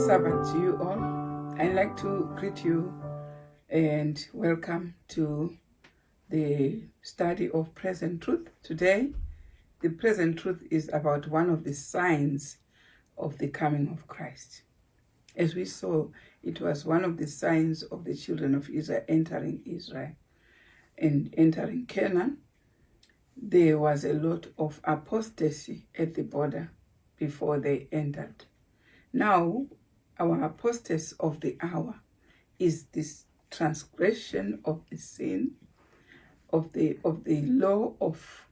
Sabbath to you all. I'd like to greet you and welcome to the study of present truth. Today, the present truth is about one of the signs of the coming of Christ. As we saw, it was one of the signs of the children of Israel and entering Canaan. There was a lot of apostasy at the border before they entered. Now, our apostasy of the hour is this transgression of the sin of the law of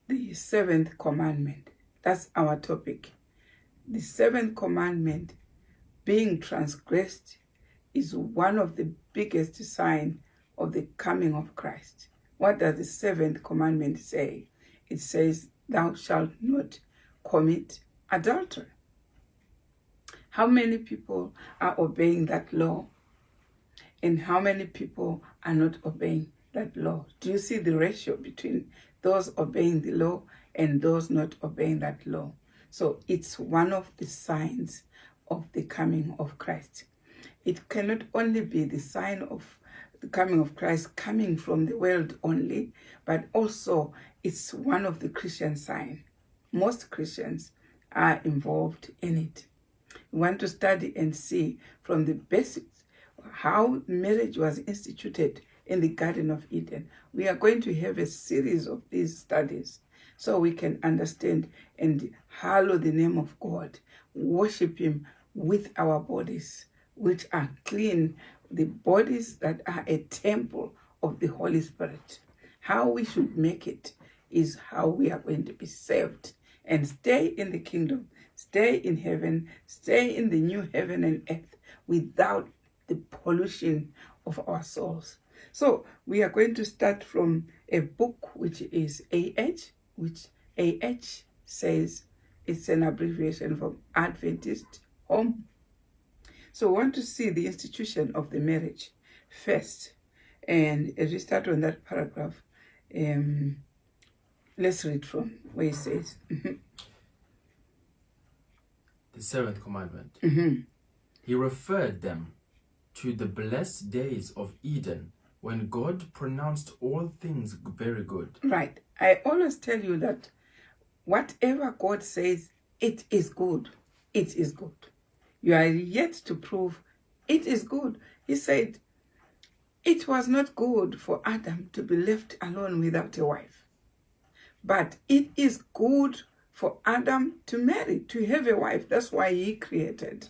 the seventh commandment. That's our topic. The seventh commandment being transgressed is one of the biggest signs of the coming of Christ. What does the seventh commandment say? It says, "Thou shalt not commit adultery." How many people are obeying that law? And how many people are not obeying that law? Do you see the ratio between those obeying the law and those not obeying that law? So it's one of the signs of the coming of Christ. It cannot only be the sign of the coming of Christ coming from the world only, but also it's one of the Christian signs. Most Christians are involved in it. We want to study and see from the basics how marriage was instituted in the Garden of Eden. We are going to have a series of these studies so we can understand and hallow the name of God, worship Him with our bodies, which are clean, the bodies that are a temple of the Holy Spirit. How we should make it is how we are going to be saved and stay in the kingdom, stay in heaven, stay in the new heaven and earth without the pollution of our souls. So we are going to start from a book which is AH, which AH says it's an abbreviation from Adventist Home. So we want to see the institution of the marriage first. And as we start on that paragraph, let's read from where it says. The seventh commandment. He referred them to the blessed days of Eden when God pronounced all things very good. Right. I always tell you that whatever God says, it is good. It is good. You are yet to prove it is good. He said, it was not good for Adam to be left alone without a wife. But it is good for Adam to marry, to have a wife. That's why he created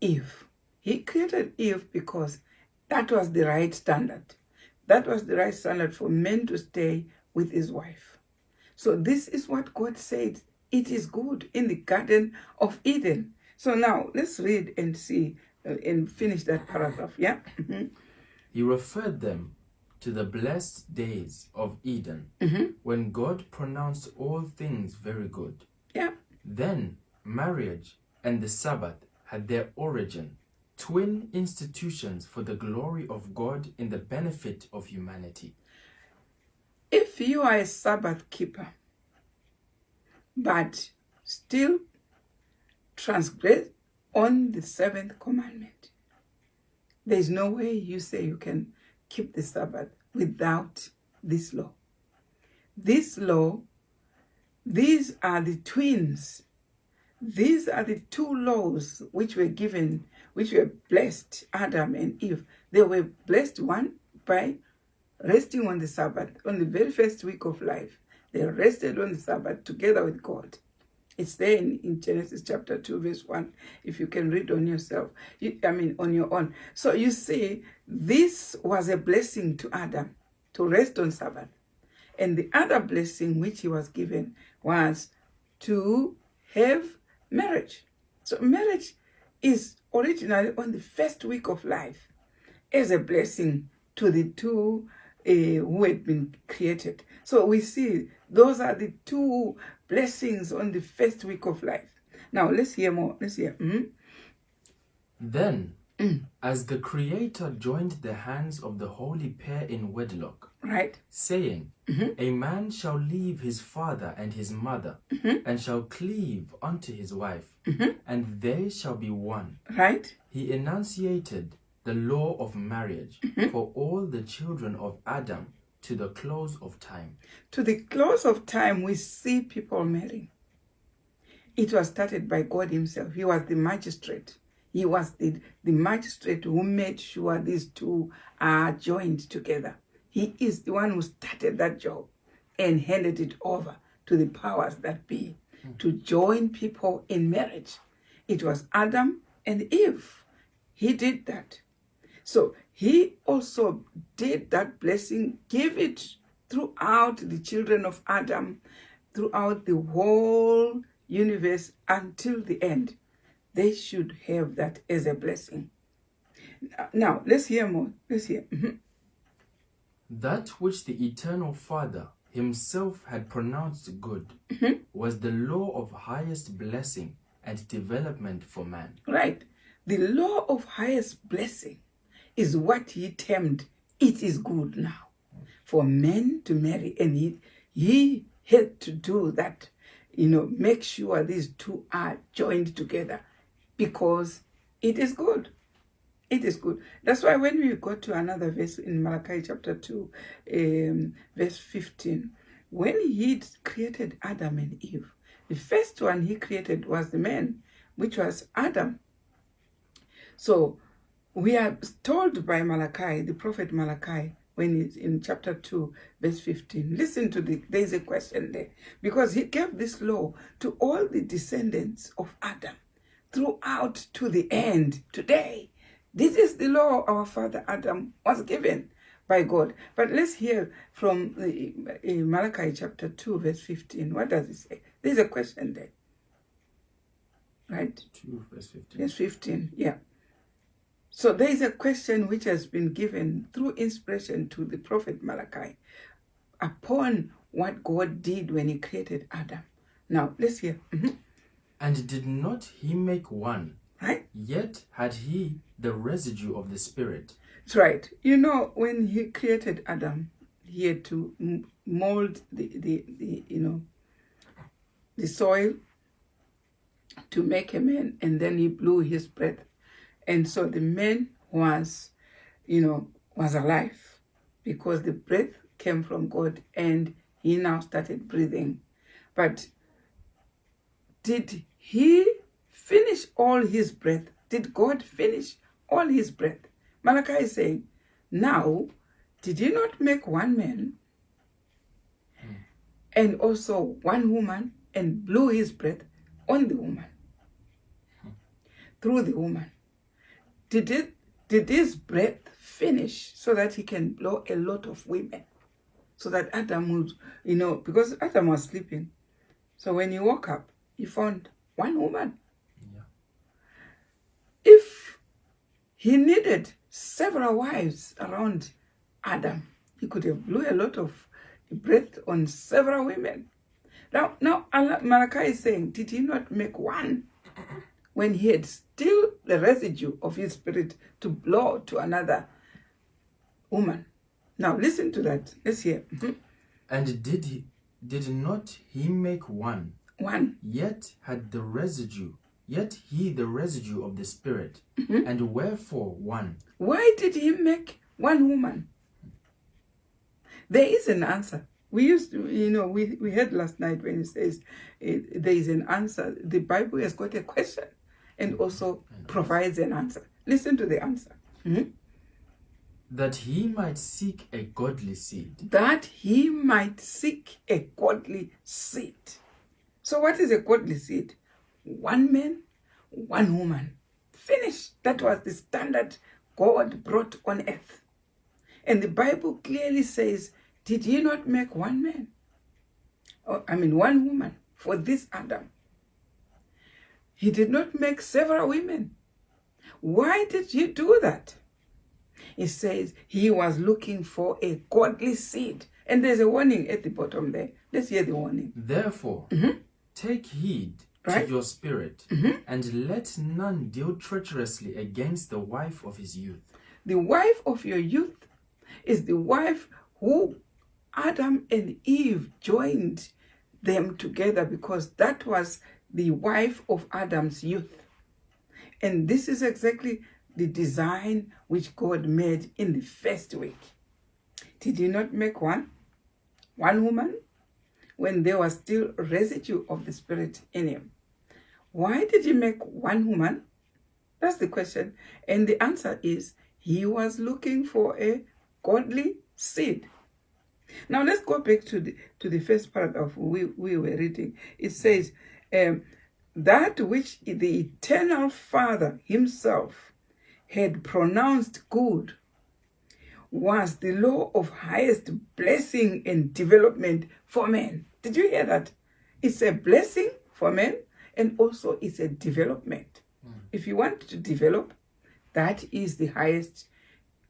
Eve. He created Eve because that was the right standard. That was the right standard for men to stay with his wife. So this is what God said. It is good in the Garden of Eden. So now let's read and see and finish that paragraph. Yeah. He referred them to the blessed days of Eden when God pronounced all things very good. Yeah. Then marriage and the Sabbath had their origin, twin institutions for the glory of God in the benefit of humanity. If you are a Sabbath keeper, but still transgress on the seventh commandment, there is no way you say you can keep the Sabbath without this law. This law, these are the twins. These are the two laws which were given, which were blessed, Adam and Eve. They were blessed, one by resting on the Sabbath. On the very first week of life, they rested on the Sabbath together with God. It's there in Genesis chapter 2, verse 1, if you can read on yourself. On your own. So you see, this was a blessing to Adam, to rest on Sabbath. And the other blessing which he was given was to have marriage. So marriage is originally on the first week of life as a blessing to the two who had been created. So we see those are the two blessings on the first week of life. Now let's hear more. Let's hear. Then As the Creator joined the hands of the holy pair in wedlock, Right. saying, A man shall leave his father and his mother, and shall cleave unto his wife, and they shall be one. Right. He enunciated the law of marriage for all the children of Adam to the close of time. To the close of time, we see people marrying. It was started by God himself. He was the magistrate. He was the magistrate who made sure these two are joined together. He is the one who started that job and handed it over to the powers that be to join people in marriage. It was Adam and Eve. He did that. So he also did that blessing, gave it throughout the children of Adam, throughout the whole universe until the end. They should have that as a blessing. Now, let's hear more. Let's hear. That which the Eternal Father himself had pronounced good was the law of highest blessing and development for man. Right. The law of highest blessing is what he termed, it is good now for men to marry. And he had to do that, make sure these two are joined together because it is good. It is good. That's why when we go to another verse in Malachi chapter 2, verse 15, when he created Adam and Eve, the first one he created was the man, which was Adam. So we are told by Malachi, the prophet Malachi, when it's in chapter 2, verse 15. Listen to there's a question there. Because he gave this law to all the descendants of Adam throughout to the end today. This is the law our father Adam was given by God. But let's hear from Malachi chapter 2, verse 15. What does it say? There's a question there. Right? 2, verse 15. Verse 15, yeah. So there is a question which has been given through inspiration to the prophet Malachi upon what God did when he created Adam. Now, let's hear. And did not he make one? Right? Yet had he the residue of the Spirit. That's right. When he created Adam, he had to mold the soil to make a man, and then he blew his breath. And so the man was alive because the breath came from God and he now started breathing. But did he finish all his breath? Did God finish all his breath? Malachi is saying, now, did he not make one man and also one woman and blew his breath on the woman, through the woman? Did his breath finish so that he can blow a lot of women? So that Adam would, because Adam was sleeping. So when he woke up, he found one woman. Yeah. If he needed several wives around Adam, he could have blew a lot of breath on several women. Now Malachi is saying, did he not make one when he had still the residue of his spirit to blow to another woman? Now listen to that. Let's hear. And did not he make one? One. Yet he the residue of the Spirit. And wherefore one? Why did he make one woman? There is an answer. We used to, we heard last night when it says there is an answer. The Bible has got a question and also provides an answer. Listen to the answer. That he might seek a godly seed. That he might seek a godly seed. So what is a godly seed? One man, one woman. Finished. That was the standard God brought on earth. And the Bible clearly says, did he not make one man? One woman for this Adam. He did not make several women. Why did he do that? It says he was looking for a godly seed. And there's a warning at the bottom there. Let's hear the warning. Therefore, take heed Right? to your spirit, and let none deal treacherously against the wife of his youth. The wife of your youth is the wife who Adam and Eve joined them together, because that was the wife of Adam's youth. And this is exactly the design which God made in the first week. Did he not make one woman, when there was still residue of the Spirit in him? Why did he make one woman? That's the question. And the answer is, he was looking for a godly seed. Now let's go back to the first paragraph we were reading. It says, that which the eternal Father himself had pronounced good was the law of highest blessing and development for men. Did you hear that? It's a blessing for men, and also it's a development. If you want to develop, that is the highest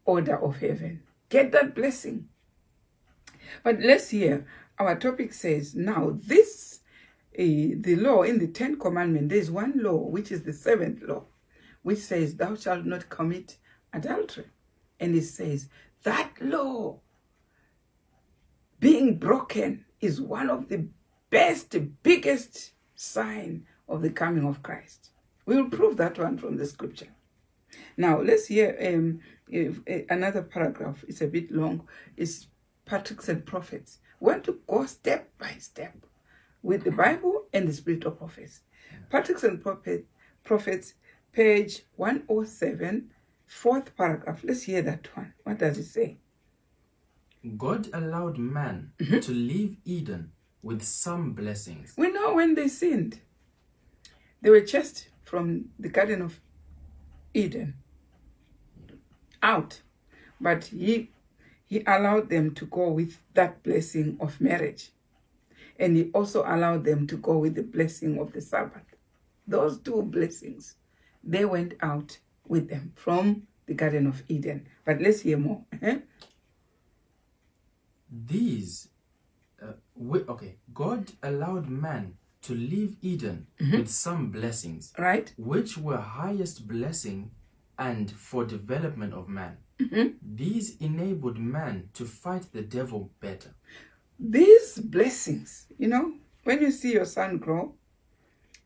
order of heaven. Get that blessing. But let's hear, our topic says, now this, the law in the 10 Commandments, there is one law, which is the 7th law, which says, thou shalt not commit adultery. And it says, that law being broken is one of the biggest sign of the coming of Christ. We will prove that one from the scripture. Now, let's hear another paragraph. It's a bit long. It's Patriarchs and Prophets. We want to go step by step with the Bible and the spirit of prophets. Patriarchs and Prophets, page 107, 4th paragraph. Let's hear that one. What does it say? God allowed man to leave Eden with some blessings. We know when they sinned, they were chased from the Garden of Eden out. But he allowed them to go with that blessing of marriage. And he also allowed them to go with the blessing of the Sabbath. Those two blessings, they went out with them from the Garden of Eden. But let's hear more. God allowed man to leave Eden with some blessings, right, which were highest blessing and for development of man. These enabled man to fight the devil better. These blessings, when you see your son grow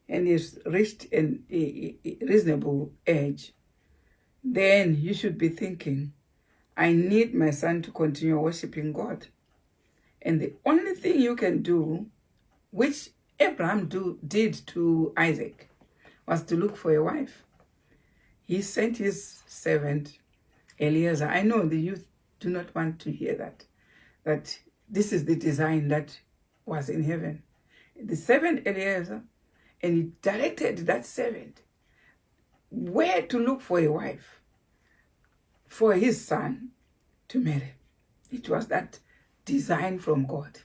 and he's reached a reasonable age, then you should be thinking, I need my son to continue worshiping God. And the only thing you can do, which Abraham did to Isaac, was to look for a wife. He sent his servant Eliezer. I know the youth do not want to hear that this is the design that was in heaven. The servant Eliezer, and he directed that servant where to look for a wife for his son to marry. It was that design from God.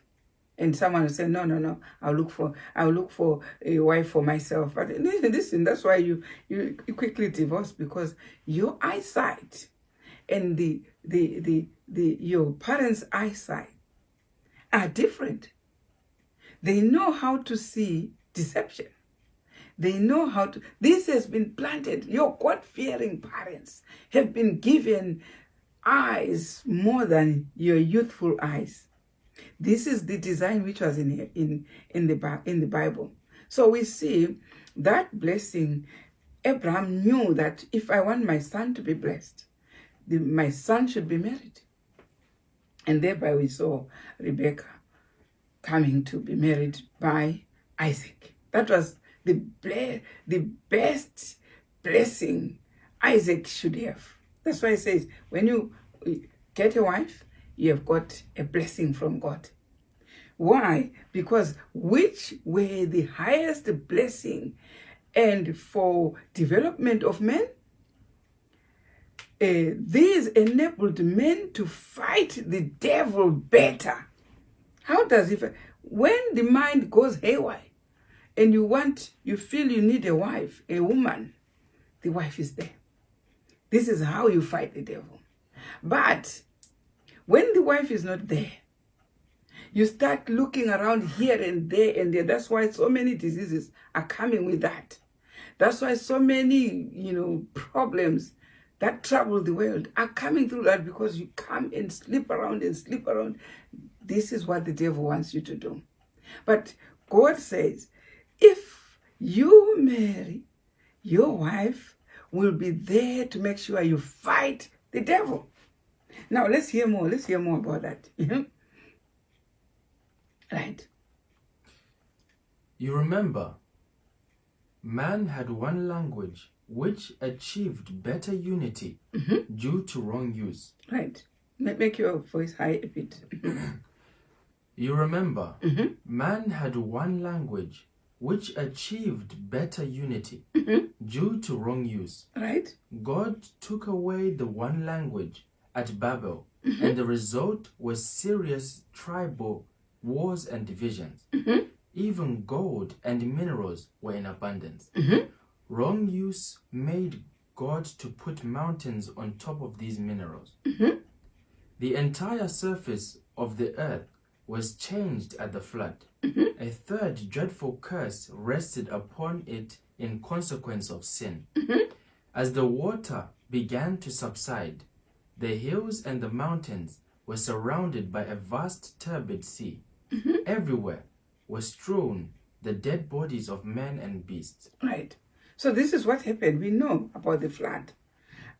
And someone will say, no, I'll look for a wife for myself. But listen, that's why you quickly divorce, because your eyesight and your parents' eyesight are different. They know how to see deception. They know how to. This has been planted. Your God-fearing parents have been given eyes more than your youthful eyes. This is the design which was in the Bible. So we see that blessing. Abraham knew that if I want my son to be blessed, my son should be married. And thereby we saw Rebekah coming to be married by Isaac. That was the best blessing Isaac should have. That's why it says, when you get a wife, you have got a blessing from God. Why? Because which were the highest blessing and for development of men? These enabled men to fight the devil better. How does it? When the mind goes haywire and you feel you need a wife, a woman, the wife is there. This is how you fight the devil. But when the wife is not there, You start looking around here and there and there. That's why so many diseases are coming with that. That's why so many, problems that trouble the world are coming through that, because you come and sleep around and sleep around. This is what the devil wants you to do. But God says, if you marry, your wife will be there to make sure you fight the devil. Now, let's hear more. Let's hear more about that. Right. You remember, man had one language which achieved better unity due to wrong use. Right. Make your voice high a bit. You remember, man had one language which achieved better unity due to wrong use. Right. God took away the one language at Babel, and the result was serious tribal wars and divisions. Even gold and minerals were in abundance. Wrong use made God to put mountains on top of these minerals. The entire surface of the earth was changed at the flood. A third dreadful curse rested upon it in consequence of sin. As the water began to subside, the hills and the mountains were surrounded by a vast turbid sea. Everywhere were strewn the dead bodies of men and beasts. Right. So this is what happened. We know about the flood.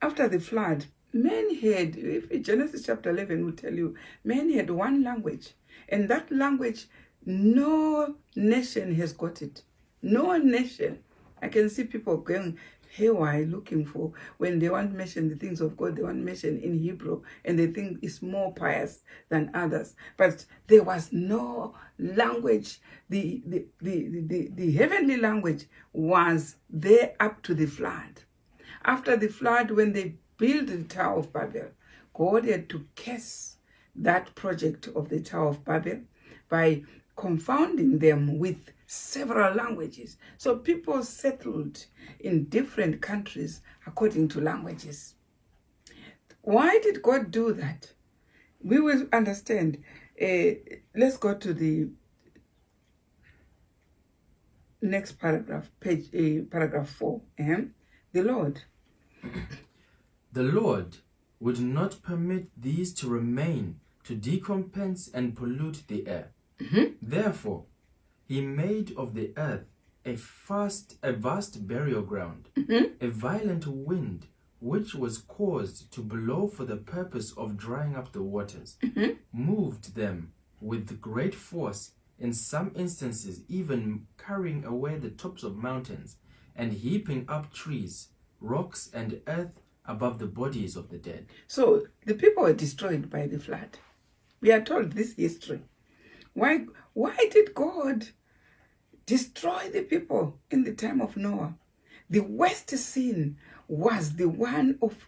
After the flood, men had, if Genesis chapter 11 will tell you, men had one language. And that language, no nation has got it. No nation. I can see people going haywire looking for, when they want to mention the things of God, they want to mention in Hebrew, and they think it's more pious than others. But there was no language. The heavenly language was there up to the flood. After the flood, when they built the Tower of Babel, God had to curse that project of the Tower of Babel by confounding them with several languages. So people settled in different countries according to languages. Why did God do that? We will understand. Let's go to the next paragraph, paragraph 4. The Lord. The Lord would not permit these to remain to decompense and pollute the air. Therefore, he made of the earth a vast burial ground, a violent wind which was caused to blow for the purpose of drying up the waters, moved them with great force, in some instances even carrying away the tops of mountains, and heaping up trees, rocks, and earth above the bodies of the dead. So the people were destroyed by the flood. We are told this history. Why did God destroy the people in the time of Noah? The worst sin was the one of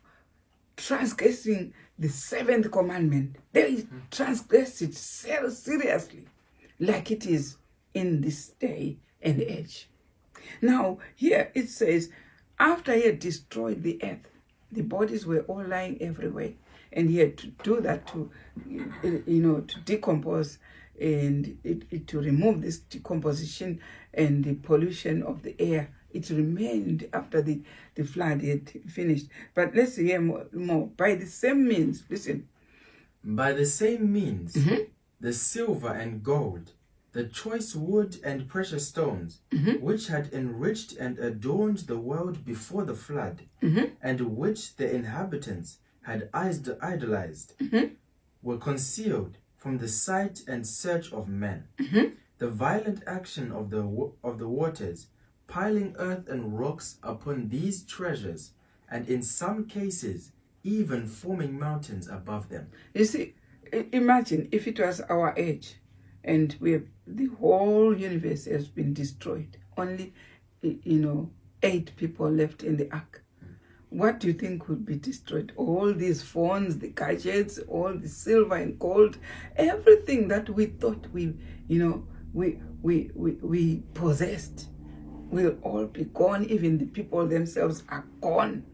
transgressing the 7th commandment. They transgressed it seriously, like it is in this day and age. Now, here it says, after he had destroyed the earth, the bodies were all lying everywhere, and he had to do that to, to decompose and to remove this decomposition and the pollution of the air. It remained after the flood had finished. But let's hear more. By the same means, listen. By the same means, the silver and gold, the choice wood and precious stones, which had enriched and adorned the world before the flood, and which the inhabitants had idolized, were concealed from the sight and search of men. The violent action of the waters, piling earth and rocks upon these treasures, and in some cases even forming mountains above them. You see, imagine if it was our age, and the whole universe has been destroyed. Only, 8 people left in the ark. What do you think would be destroyed? All these phones, the gadgets, all the silver and gold, everything that we thought we possessed will all be gone. Even the people themselves are gone.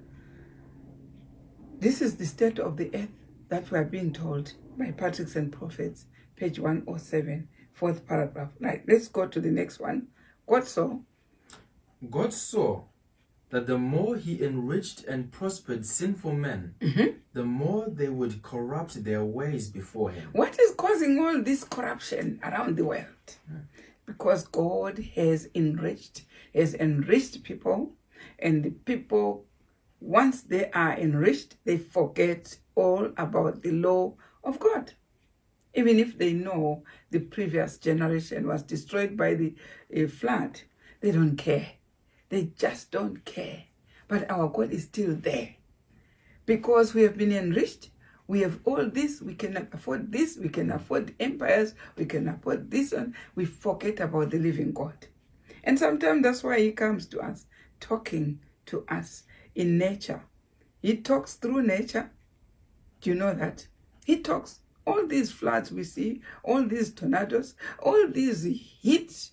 This is the state of the earth that we are being told by Patriarchs and Prophets, page 107, fourth paragraph. Right, let's go to the next one. God saw that the more he enriched and prospered sinful men, the more they would corrupt their ways before him. What is causing all this corruption around the world? Because God has enriched people, and the people, once they are enriched, they forget all about the law of God. Even if they know the previous generation was destroyed by the flood, they don't care. They just don't care. But our God is still there. Because we have been enriched, we have all this, we can afford this, we can afford empires, we can afford this, and we forget about the living God. And sometimes that's why he comes to us, talking to us in nature. He talks through nature. Do you know that? He talks. All these floods we see, all these tornadoes, all these heat,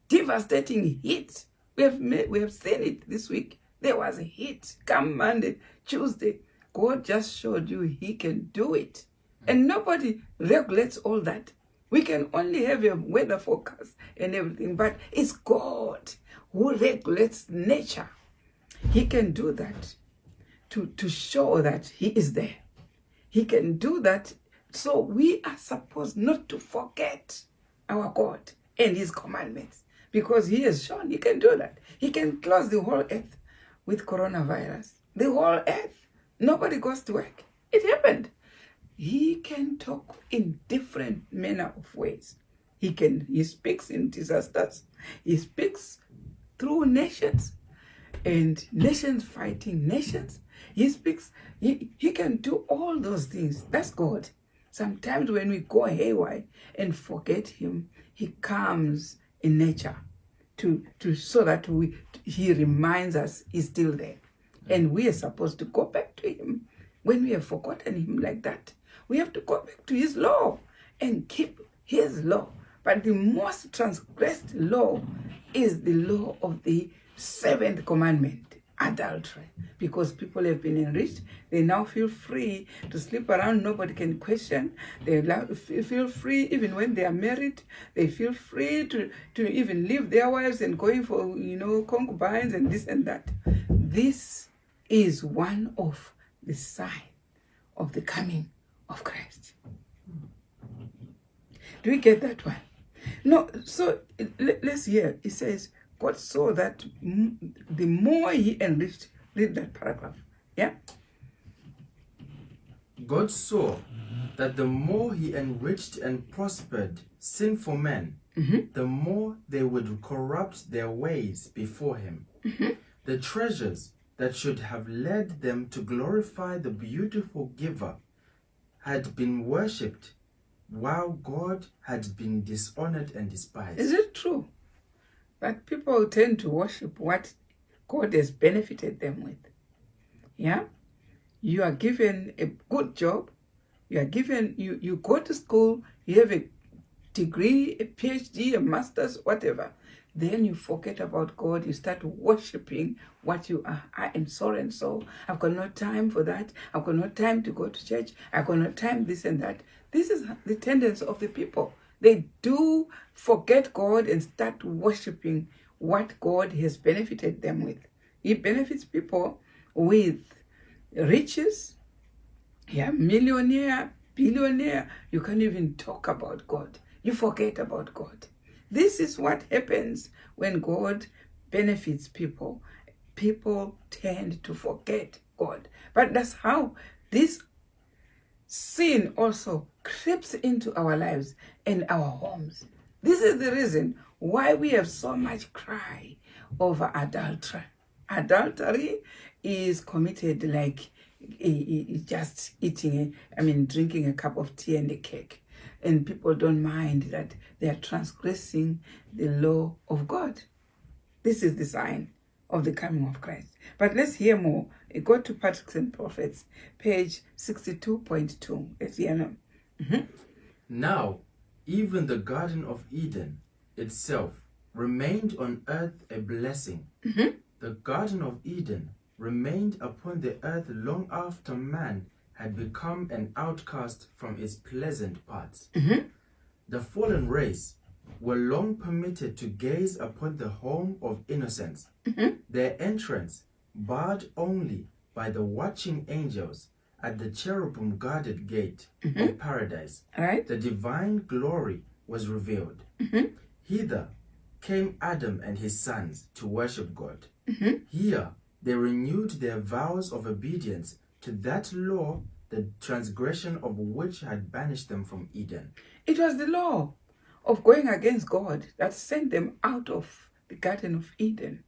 devastating heat. We have seen it this week. There was a heat. Come Monday, Tuesday. God just showed you he can do it. And nobody regulates all that. We can only have a weather forecast and everything, but it's God who regulates nature. He can do that to show that he is there. He can do that. So we are supposed not to forget our God and his commandments, because he has shown he can do that. He can close the whole earth with coronavirus. The whole earth. Nobody goes to work. It happened. He can talk in different manner of ways. He speaks in disasters. He speaks through nations, and nations fighting nations. He speaks. He can do all those things. That's God. Sometimes when we go haywire and forget him, he comes in nature to so that he reminds us he's still there. And we are supposed to go back to him when we have forgotten him like that. We have to go back to his law and keep his law. But the most transgressed law is the law of the seventh commandment, adultery. Because people have been enriched, they now feel free to sleep around. Nobody can question. They feel free even when they are married. They feel free to even leave their wives and going for, concubines and this and that. This is one of the signs of the coming of Christ. Do we get that one? No, so let's hear. It says, God saw that the more he enriched, read that paragraph. Yeah? God saw that the more he enriched and prospered sinful men, the more they would corrupt their ways before him. The treasures that should have led them to glorify the beautiful giver had been worshipped, while God had been dishonored and despised. Is it true? But people tend to worship what God has benefited them with. Yeah? You are given a good job. You are given, you go to school, you have a degree, a PhD, a master's, whatever. Then you forget about God. You start worshiping what you are. I am so and so. I've got no time for that. I've got no time to go to church. I've got no time this and that. This is the tendency of the people. They do forget God and start worshiping what God has benefited them with. He benefits people with riches. Yeah, millionaire, billionaire. You can't even talk about God. You forget about God. This is what happens when God benefits people. People tend to forget God. But that's how this sin also creeps into our lives and our homes. This is the reason why we have so much cry over adultery. Adultery is committed like just drinking a cup of tea and a cake. And people don't mind that they are transgressing the law of God. This is the sign of the coming of Christ. But let's hear more. Go to Patriarchs and Prophets, page 62.2. Let's hear now. Now, even the Garden of Eden itself remained on earth a blessing. The Garden of Eden remained upon the earth long after man had become an outcast from its pleasant parts. Mhm. The fallen race were long permitted to gaze upon the home of innocence, their entrance barred only by the watching angels at the cherubim-guarded gate of paradise. Right? The divine glory was revealed. Hither came Adam and his sons to worship God. Here they renewed their vows of obedience to that law, the transgression of which had banished them from Eden. It was the law of going against God that sent them out of the Garden of Eden.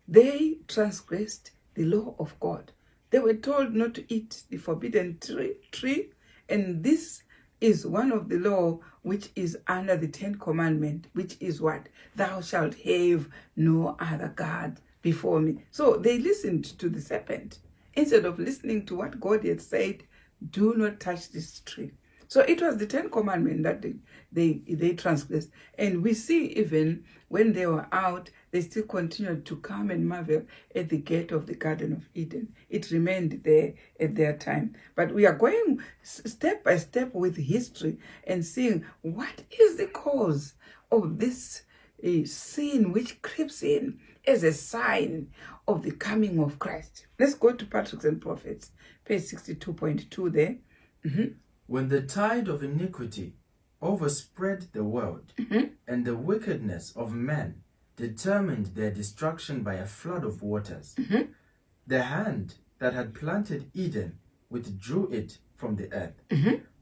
They transgressed the law of God. They were told not to eat the forbidden tree, and this is one of the law which is under the 10 Commandments, which is what? Thou shalt have no other God before me. So they listened to the serpent instead of listening to what God had said, do not touch this tree. So it was the 10 Commandments that they transgressed. And we see even when they were out, they still continued to come and marvel at the gate of the Garden of Eden. It remained there at their time. But we are going step by step with history and seeing what is the cause of this sin which creeps in as a sign of the coming of Christ. Let's go to Patriarchs and Prophets, page 62.2 there. When the tide of iniquity overspread the world, and the wickedness of men determined their destruction by a flood of waters, the hand that had planted Eden withdrew it from the earth.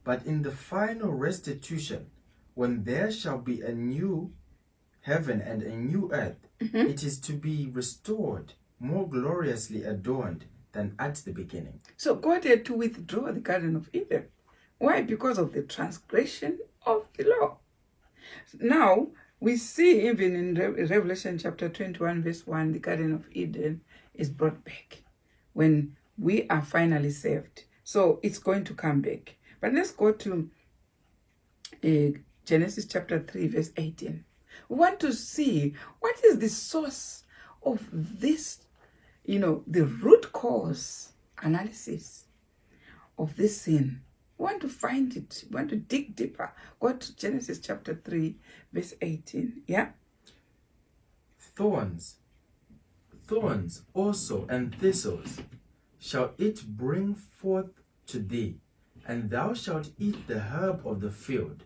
But in the final restitution, when there shall be a new heaven and a new earth, it is to be restored, more gloriously adorned than at the beginning. So God had to withdraw the Garden of Eden. Why? Because of the transgression of the law. Now, we see even in Revelation chapter 21, verse 1, the Garden of Eden is brought back when we are finally saved. So it's going to come back. But let's go to Genesis chapter 3, verse 18. We want to see what is the source of this, the root cause analysis of this sin. We want to find it. We want to dig deeper. Go to Genesis chapter 3, verse 18. Yeah? Thorns also and thistles shall it bring forth to thee, and thou shalt eat the herb of the field.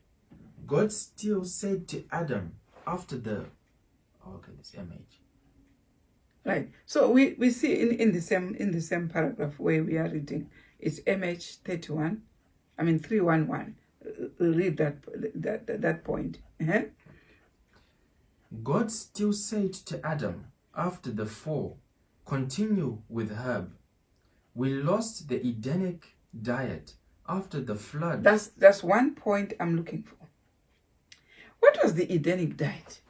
God still said to Adam after the... Okay, this MH. Right. So we see in the same paragraph where we are reading, it's MH 31. 311. Read that point. God still said to Adam after the fall, continue with herb. We lost the Edenic diet after the flood. That's one point I'm looking for. What was the Edenic diet?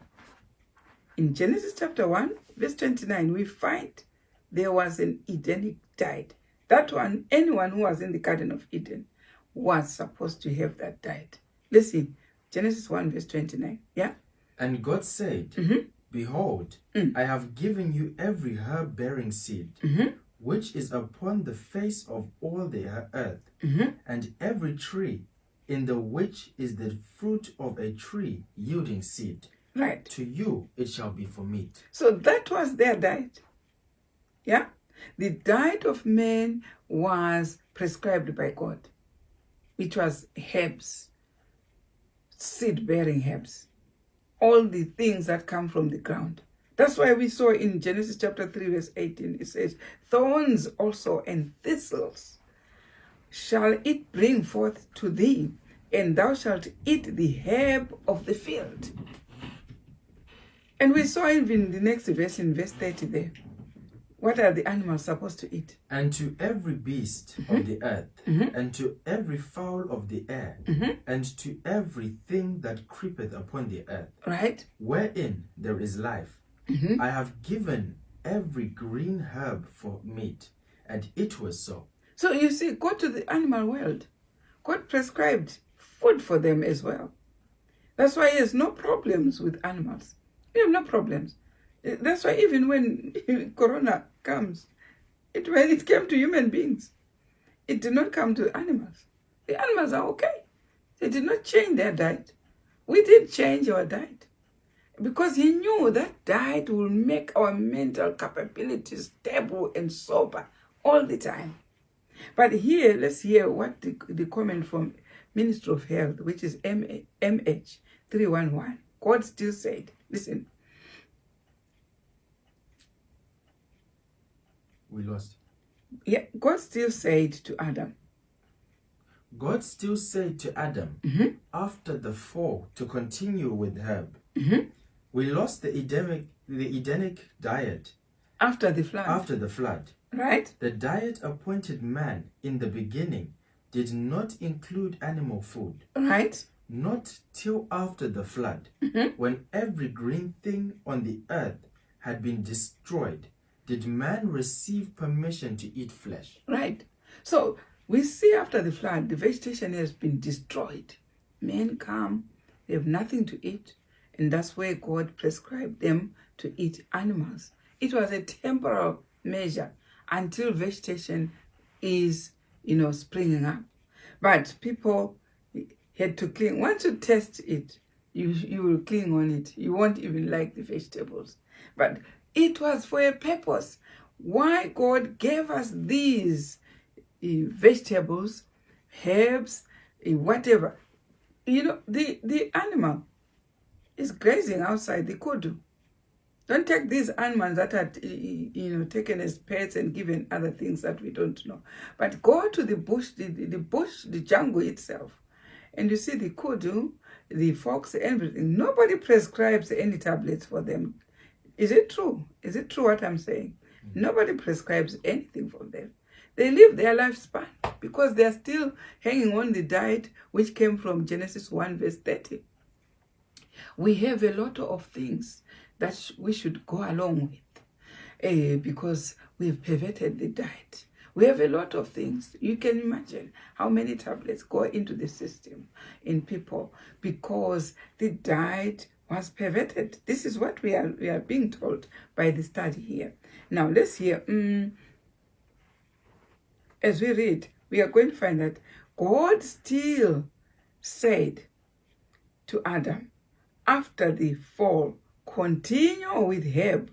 In Genesis chapter 1, verse 29, we find there was an Edenic diet. That one, anyone who was in the Garden of Eden was supposed to have that diet. Listen, Genesis 1, verse 29. Yeah? And God said, Behold, I have given you every herb-bearing seed, which is upon the face of all the earth, and every tree in the which is the fruit of a tree yielding seed. Right. To you it shall be for meat. So that was their diet. Yeah? The diet of man was prescribed by God. It was herbs, seed-bearing herbs, all the things that come from the ground. That's why we saw in Genesis chapter 3, verse 18, it says, thorns also and thistles shall it bring forth to thee, and thou shalt eat the herb of the field. And we saw even the next verse in verse 30 there. What are the animals supposed to eat? And to every beast of the earth, and to every fowl of the air, and to everything that creepeth upon the earth, right, wherein there is life, I have given every green herb for meat. And it was so. So you see, go to the animal world. God prescribed food for them as well. That's why he has no problems with animals. He have no problems. That's why even when Corona comes, when it came to human beings, It did not come to animals. The animals are okay. They did not change their diet. We did change our diet because he knew that diet will make our mental capabilities stable and sober all the time. But here, let's hear what the comment from Ministry of Health, which is MH 311. God still said, listen. We lost. Yeah, God still said to Adam. God still said to Adam, after the fall, to continue with herb. We lost the Edenic diet. After the flood. After the flood. Right? The diet appointed man in the beginning did not include animal food. Right? Not till after the flood, when every green thing on the earth had been destroyed, did man receive permission to eat flesh. Right. So we see after the flood, the vegetation has been destroyed. Men come, they have nothing to eat, and that's where God prescribed them to eat animals. It was a temporal measure until vegetation is, springing up. But people had to cling. Once you test it, you will cling on it. You won't even like the vegetables. But it was for a purpose. Why God gave us these vegetables, herbs, whatever. The animal is grazing outside the kudu. Don't take these animals that are, taken as pets and given other things that we don't know. But go to the bush, the jungle itself, and you see the kudu, the fox, everything. Nobody prescribes any tablets for them. Is it true? Is it true what I'm saying? Nobody prescribes anything for them. They live their lifespan because they are still hanging on the diet which came from Genesis 1 verse 30. We have a lot of things that we should go along with because we've perverted the diet. We have a lot of things. You can imagine how many tablets go into the system in people because the diet was perverted. This is what we are being told by the study here. Now let's hear, as we read, we are going to find that God still said to Adam, after the fall, continue with herb,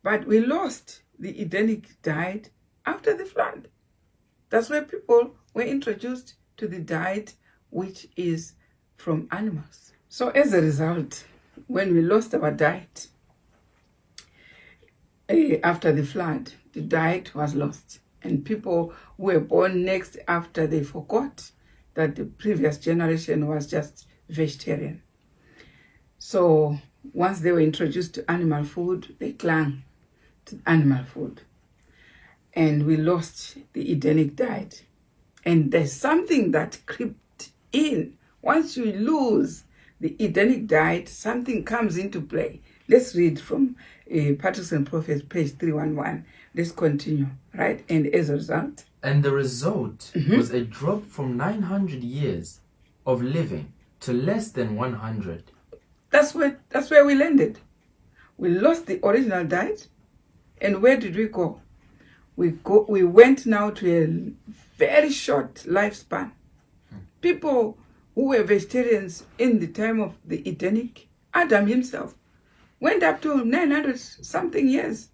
but we lost the Edenic diet after the flood. That's where people were introduced to the diet which is from animals. So as a result, when we lost our diet after the flood, the diet was lost. And people who were born next after, they forgot that the previous generation was just vegetarian. So once they were introduced to animal food, they clung to animal food. And we lost the Edenic diet. And there's something that crept in. Once you lose the Edenic diet, something comes into play. Let's read from Patriarchs and Prophets, page 311. Let's continue, right? And as a result? And the result was a drop from 900 years of living to less than 100. That's where we landed. We lost the original diet. And where did we go? We went now to a very short lifespan. People who were vegetarians in the time of the Edenic, Adam himself, went up to 900 something years.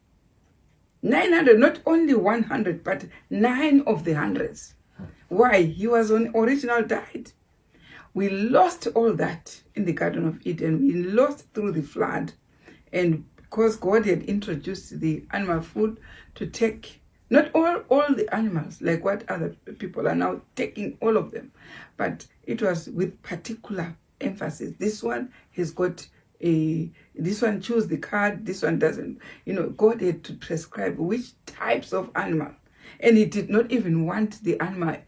900, not only 100, but 9 of the hundreds. Why? He was on original diet. We lost all that in the Garden of Eden. We lost through the flood. And because God had introduced the animal food to take, not all the animals, like what other people are now taking, all of them. But it was with particular emphasis. This one has got this one choose the card, this one doesn't. God had to prescribe which types of animal. And he did not even want the animal,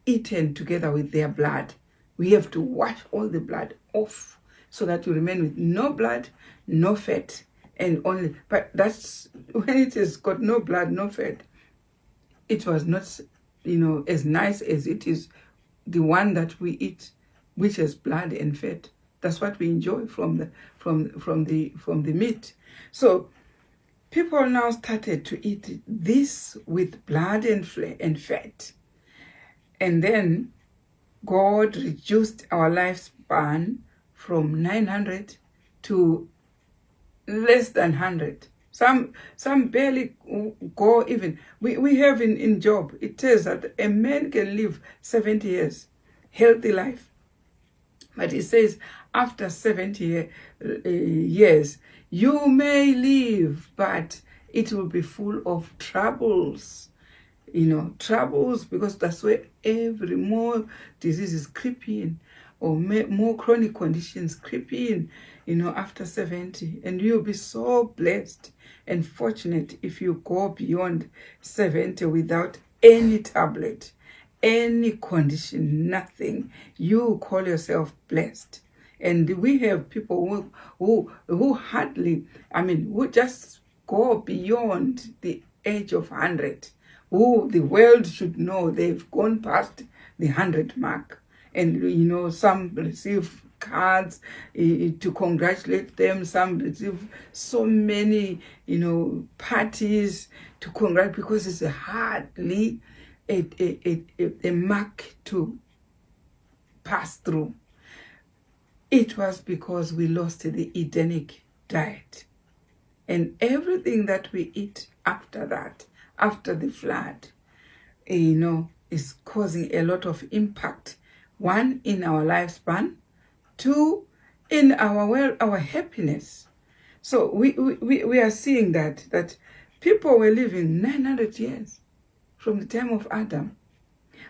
eaten together with their blood. We have to wash all the blood off so that you remain with no blood, no fat, and only. But that's when it has got no blood, no fat. It was not, as nice as it is the one that we eat, which has blood and fat. That's what we enjoy from the meat. So people now started to eat this with blood and fat. And then God reduced our lifespan from 900 to less than 100. Some barely go even. We have in Job, it says that a man can live 70 years, healthy life. But it says after 70 years, you may live, but it will be full of troubles. Troubles, because that's where more diseases creep in, or more chronic conditions creep in, after 70. And you'll be so blessed and fortunate if you go beyond 70 without any tablet, any condition, nothing. You call yourself blessed. And we have people who hardly, who just go beyond the age of 100, who the world should know they've gone past the 100 mark. And, some receive cards to congratulate them. Some receive so many, parties to congratulate, because it's hardly a mark to pass through. It was because we lost the Edenic diet. And everything that we eat after that, after the flood, is causing a lot of impact. One, in our lifespan. Two, in our happiness. So we are seeing that people were living 900 years from the time of Adam.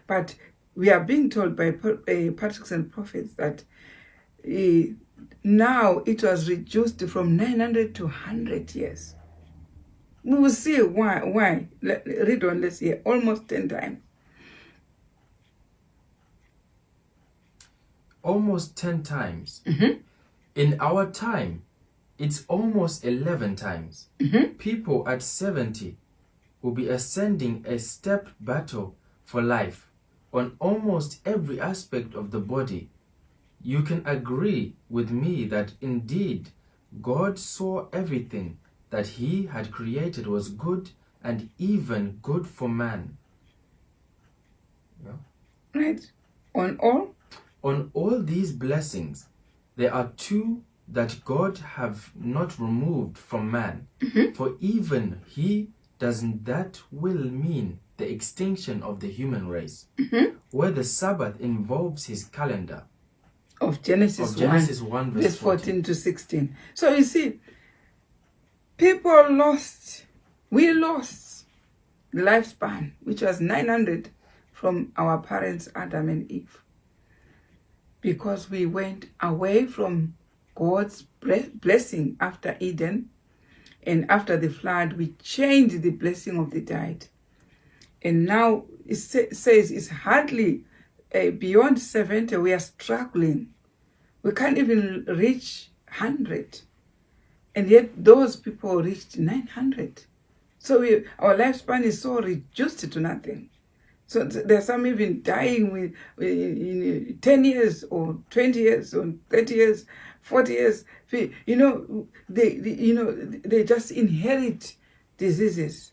But we are being told by patriarchs and prophets that now it was reduced from 900 to 100 years. We will see why. Read on, let's see, almost 10 times. Almost 10 times. Mm-hmm. In our time, it's almost 11 times. Mm-hmm. People at 70 will be ascending a step battle for life on almost every aspect of the body. You can agree with me that indeed God saw everything that He had created was good, and even good for man. Yeah. Right. On all these blessings, there are two that God have not removed from man. Mm-hmm. For even He doesn't, that will mean the extinction of the human race, mm-hmm. where the Sabbath involves His calendar. Of Genesis 1 verse 14 to 16. So you see, we lost the lifespan, which was 900 from our parents Adam and Eve, because we went away from God's blessing after Eden. And after the flood, we changed the blessing of the diet. And now it says it's hardly beyond 70, we are struggling. We can't even reach 100. And yet those people reached 900. So our lifespan is so reduced to nothing. So there's some even dying with 10 years or 20 years or 30 years, 40 years. They just inherit diseases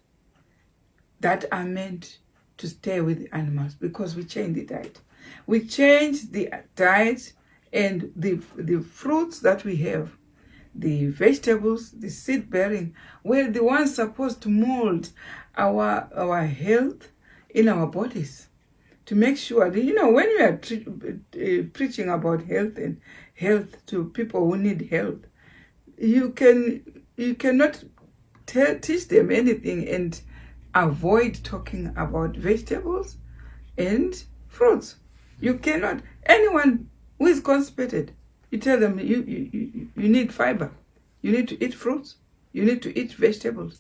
that are meant to stay with the animals, because we changed the diet. We changed the diet, and the fruits that we have, the vegetables, the seed bearing, were the ones supposed to mold our health in our bodies, to make sure that, when we are preaching about health to people who need health, you cannot teach them anything and avoid talking about vegetables and fruits. You cannot. Anyone who is constipated, you tell them you need fiber, you need to eat fruits, you need to eat vegetables.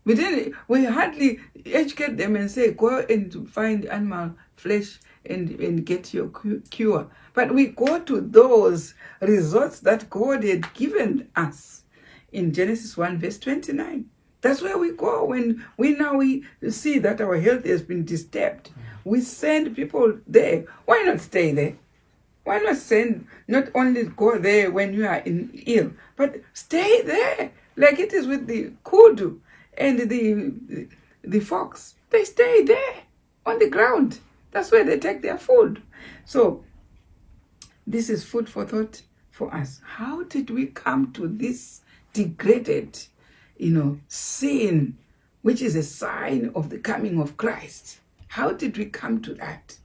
We hardly educate them and say, go and find animal flesh and get your cure. But we go to those results that God had given us in Genesis 1 verse 29. That's where we go when we see that our health has been disturbed. We send people there. Why not stay there? Why not only go there when you are ill, but stay there like it is with the kudu and the fox. They stay there on the ground. That's where they take their food. So this is food for thought for us. How did we come to this degraded, sin, which is a sign of the coming of Christ? How did we come to that?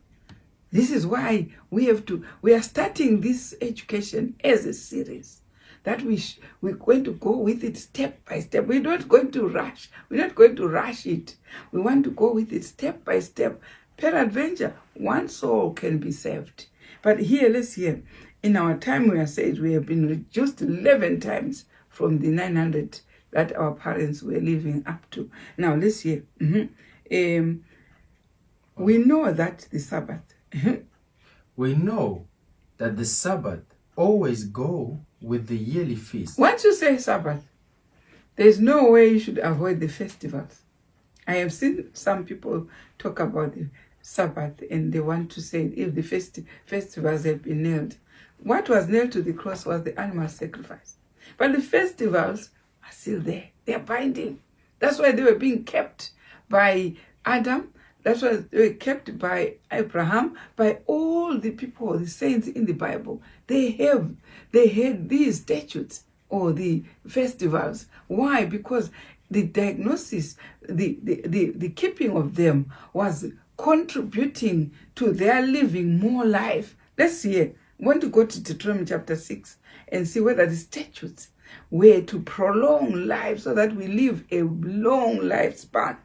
This is why we are starting this education as a series, that we're going to go with it step by step. We're not going to rush. We're not going to rush it. We want to go with it step by step. Peradventure, one soul can be saved. But here, let's hear. In our time, we are said we have been reduced 11 times from the 900 that our parents were living up to. Now, let's hear. We know that the Sabbath. We know that the Sabbath always go with the yearly feast. Once you say Sabbath, there's no way you should avoid the festivals. I have seen some people talk about the Sabbath and they want to say if the festivals have been nailed. What was nailed to the cross was the animal sacrifice. But the festivals are still there. They are binding. That's why they were being kept by Adam. That's why they were kept by Abraham, by all the people, the saints in the Bible. They had these statutes or the festivals. Why? Because the diagnosis, the keeping of them was contributing to their living more life. Let's see here. I want to go to Deuteronomy chapter 6 and see whether the statutes were to prolong life so that we live a long lifespan.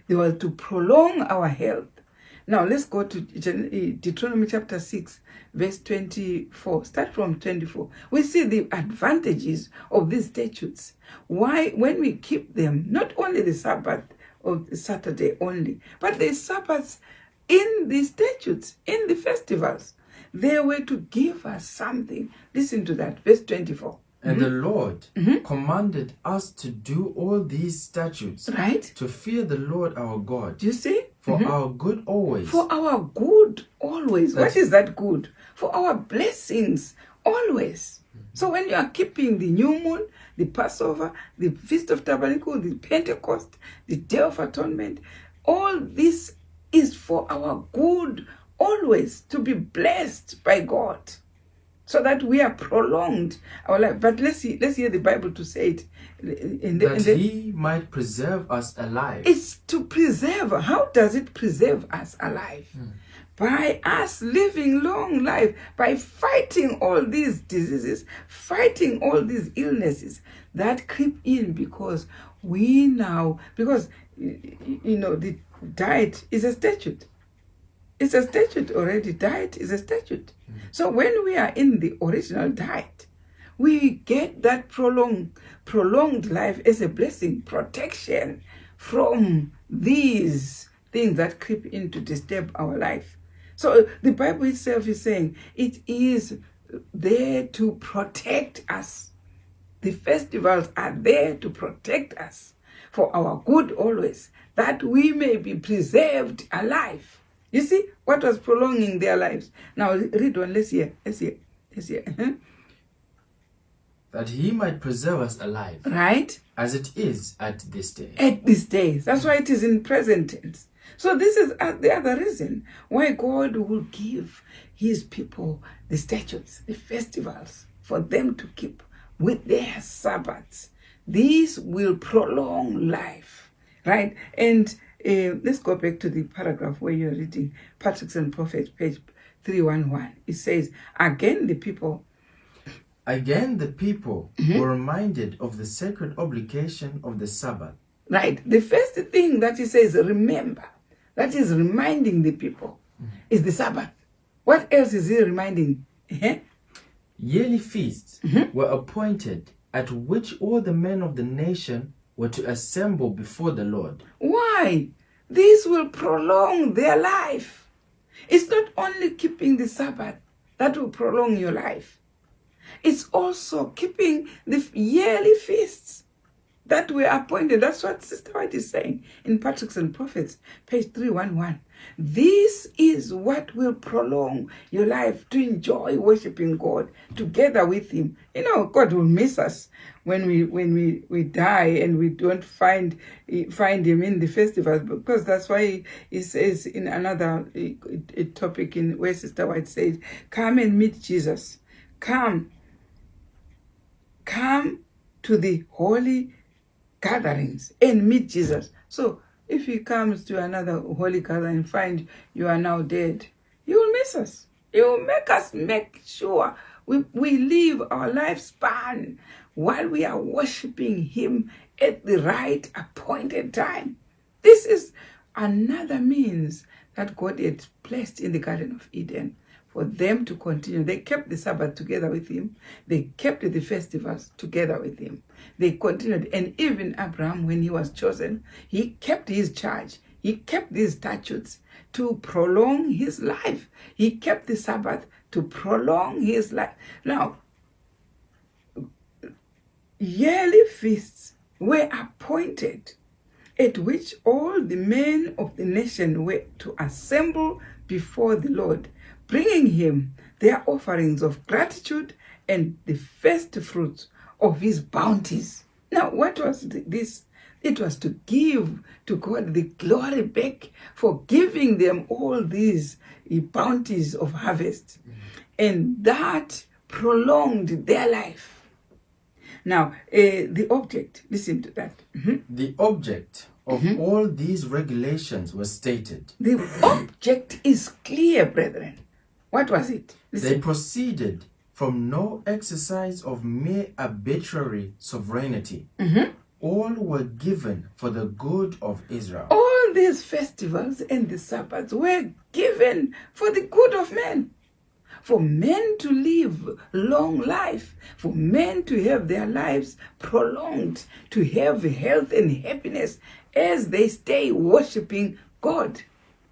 They were to prolong our health. Now let's go to Deuteronomy chapter 6, verse 24. Start from 24. We see the advantages of these statutes. Why, when we keep them, not only the Sabbath or Saturday only, but the Sabbaths in the statutes, in the festivals, they were to give us something. Listen to that, verse 24. And the Lord commanded us to do all these statutes, right? To fear the Lord our God. Do you see? For our good always. For our good always. What is that good? For our blessings always. So when you are keeping the new moon, the Passover, the Feast of Tabernacle, the Pentecost, the Day of Atonement, all this is for our good always, to be blessed by God, so that we are prolonged our life. But let's hear the Bible to say it. He might preserve us alive. It's to preserve. How does it preserve us alive? By us living long life, by fighting all these diseases, fighting all these illnesses that creep in, because the diet is a statute. It's a statute already. Diet is a statute. So when we are in the original diet, we get that prolonged life as a blessing, protection from these things that creep in to disturb our life. So the Bible itself is saying it is there to protect us. The festivals are there to protect us for our good always, that we may be preserved alive. You see what was prolonging their lives. Now read on. Let's hear. That he might preserve us alive. Right. As it is at this day. At this day. That's why it is in present tense. So this is the other reason why God will give his people the statutes, the festivals, for them to keep with their Sabbaths. These will prolong life. Right. And let's go back to the paragraph where you're reading Patriarchs and Prophets, page 311. It says, Again the people were reminded of the sacred obligation of the Sabbath. Right. The first thing that he says, remember, that is reminding the people, is the Sabbath. What else is he reminding? Yearly feasts were appointed, at which all the men of the nation were to assemble before the Lord. Why? This will prolong their life. It's not only keeping the Sabbath that will prolong your life. It's also keeping the yearly feasts. that were appointed. That's what Sister White is saying in Patriarchs and Prophets, page 311. This is what will prolong your life, to enjoy worshiping God together with Him. God will miss us when we die and we don't find Him in the festivals, because that's why He says in another topic in where Sister White says, come and meet Jesus. Come to the holy gatherings and meet Jesus. So if He comes to another holy gathering and find you are now dead, He will miss us. He will make us make sure we live our lifespan while we are worshiping Him at the right appointed time. This is another means that God had placed in the Garden of Eden for them to continue. They kept the Sabbath together with Him. They kept the festivals together with Him. They continued. And even Abraham, when he was chosen, he kept his charge. He kept these statutes to prolong his life. He kept the Sabbath to prolong his life. Now, yearly feasts were appointed, at which all the men of the nation were to assemble before the Lord, bringing Him their offerings of gratitude and the first fruits of His bounties. Now, what was this? It was to give to God the glory back for giving them all these bounties of harvest. And that prolonged their life. Now, the object, listen to that. The object of all these regulations was stated. The object is clear, brethren. What was it? Listen. They proceeded from no exercise of mere arbitrary sovereignty. All were given for the good of Israel. All these festivals and the Sabbaths were given for the good of men. For men to live long life, for men to have their lives prolonged, to have health and happiness as they stay worshiping God.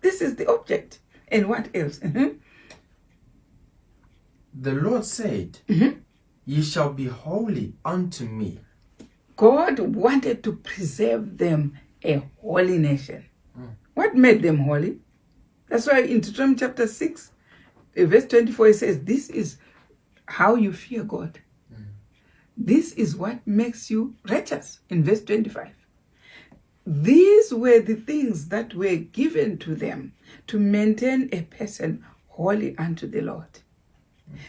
This is the object. And what else? The Lord said, Ye shall be holy unto me. God wanted to preserve them a holy nation. What made them holy? That's why in Deuteronomy chapter 6, verse 24, it says, this is how you fear God. This is what makes you righteous, in verse 25. These were the things that were given to them to maintain a person holy unto the Lord.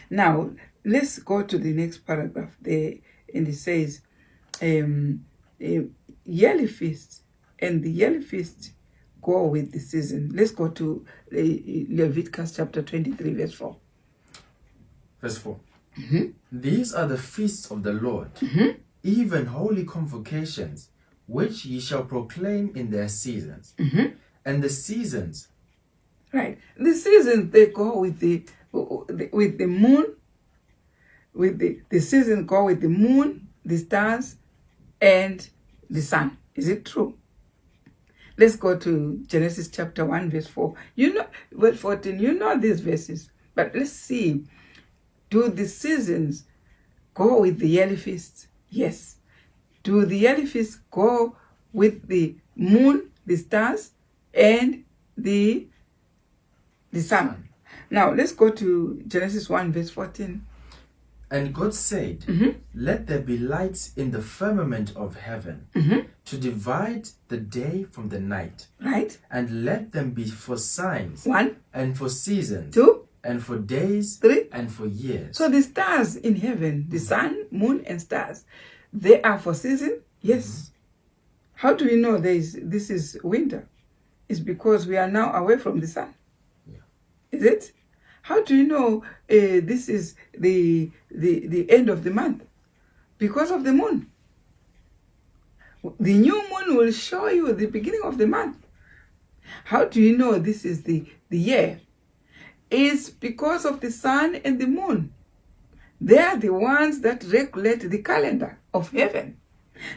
Now, let's go to the next paragraph there, and it says, yearly feast, and the yearly feast go with the season. Let's go to Leviticus chapter 23, verse 4. Verse 4. These are the feasts of the Lord, even holy convocations, which ye shall proclaim in their seasons. And the seasons. Right. The seasons, they go with the moon. With the seasons go with the moon, the stars, and the sun. Is it true? Let's go to Genesis chapter 1, verse 4. Verse 14, you know these verses. But let's see. Do the seasons go with the yearly feasts? Yes. Do the yearly feasts go with the moon, the stars, and the sun? Now, let's go to Genesis 1, verse 14. And God said, Let there be lights in the firmament of heaven, to divide the day from the night. Right. And let them be for signs. 1. And for seasons. 2. And for days. 3. And for years. So the stars in heaven, the sun, moon, and stars, they are for season? Yes. How do we know this is winter? It's because we are now away from the sun. Yeah. Is it? How do you know this is the end of the month? Because of the moon. The new moon will show you the beginning of the month. How do you know this is the year? It's because of the sun and the moon. They are the ones that regulate the calendar of heaven.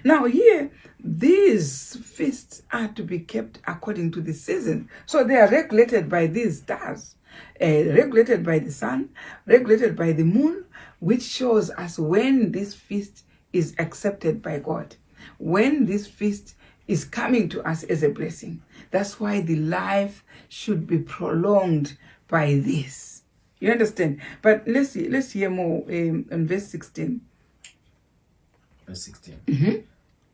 Now here, these feasts are to be kept according to the season. So they are regulated by these stars. Regulated by the sun, regulated by the moon, which shows us when this feast is accepted by God. when this feast is coming to us as a blessing. That's why the life should be prolonged by this. You understand? But let's hear more in verse 16. Verse 16. Mm-hmm.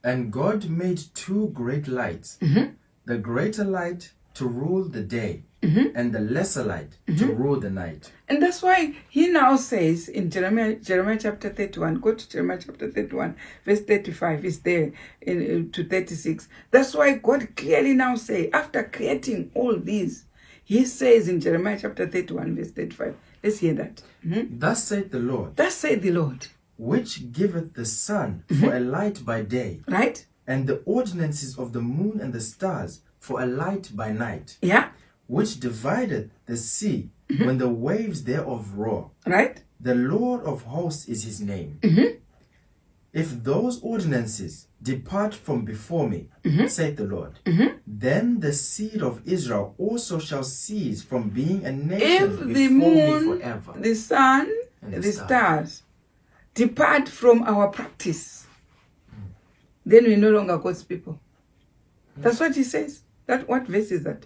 And God made two great lights, Mm-hmm. the greater light to rule the day, Mm-hmm. and the lesser light to rule the night. And that's why he now says in Jeremiah chapter 31, go to Jeremiah chapter 31, verse 35 is there to 36. That's why God clearly now say, after creating all these, he says in Jeremiah chapter 31, verse 35. Let's hear that. Mm-hmm. Thus saith the Lord, Thus saith the Lord, which giveth the sun for a light by day, right? and the ordinances of the moon and the stars for a light by night, Yeah, which divideth the sea when the waves thereof roar. right? The Lord of hosts is his name. If those ordinances depart from before me, saith the Lord, then the seed of Israel also shall cease from being a nation If before the me moon, forever. the sun, And the the stars depart from our practice, then we no longer God's people. That's what he says. What verse is that?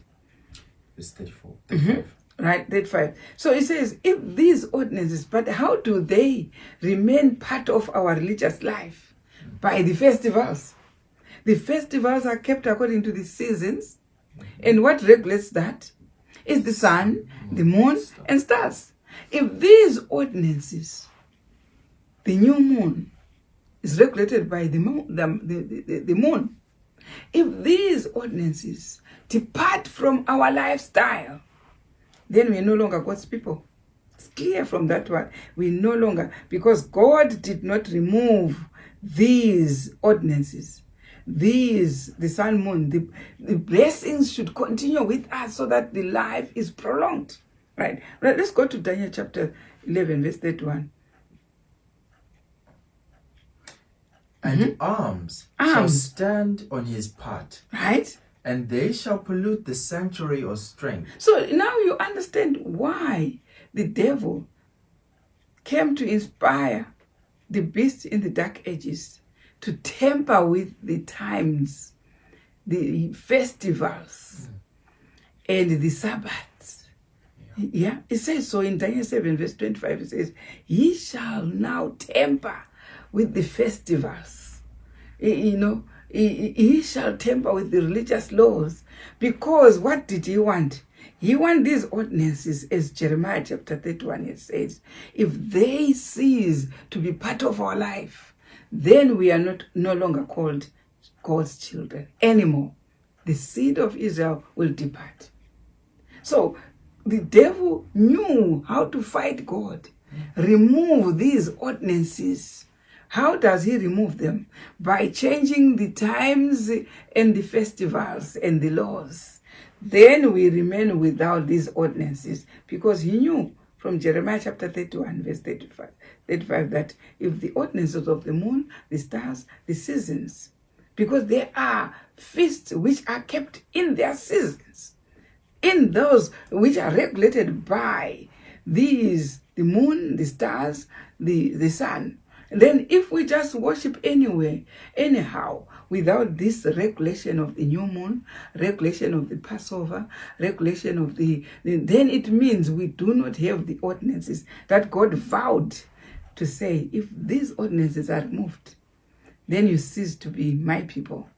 Verse 34, 35. Right, 35. So it says, if these ordinances, but how do they remain part of our religious life? By the festivals. The festivals are kept according to the seasons. And what regulates that is the sun, the moon, and stars. If these ordinances, the new moon is regulated by the moon, the moon. If these ordinances depart from our lifestyle, then we're no longer God's people. It's clear from that one. We no longer, because God did not remove these ordinances, the sun, moon, the blessings should continue with us so that the life is prolonged. Right? Let's go to Daniel chapter 11, verse 31. And arms shall stand on his part, Right? and they shall pollute the sanctuary of strength. So now you understand why the devil came to inspire the beast in the dark ages to tamper with the times, the festivals, and the Sabbaths. Yeah, it says so in Daniel 7, verse 25. It says, he shall now tamper with the festivals. He shall tamper with the religious laws. Because what did he want? He wanted these ordinances, as Jeremiah chapter 31 it says, if they cease to be part of our life, then we are no longer called God's children anymore. The seed of Israel will depart. So the devil knew how to fight God, remove these ordinances. How does he remove them? By changing the times and the festivals and the laws. Then we remain without these ordinances, because he knew from Jeremiah chapter 31, verse 35 that if the ordinances of the moon, the stars, the seasons, because there are feasts which are kept in their seasons, in those which are regulated by these, the moon, the stars, the sun. And then if we just worship anywhere, anyhow, without this regulation of the new moon, regulation of the Passover, regulation of then it means we do not have the ordinances that God vowed to say, if these ordinances are removed, then you cease to be my people.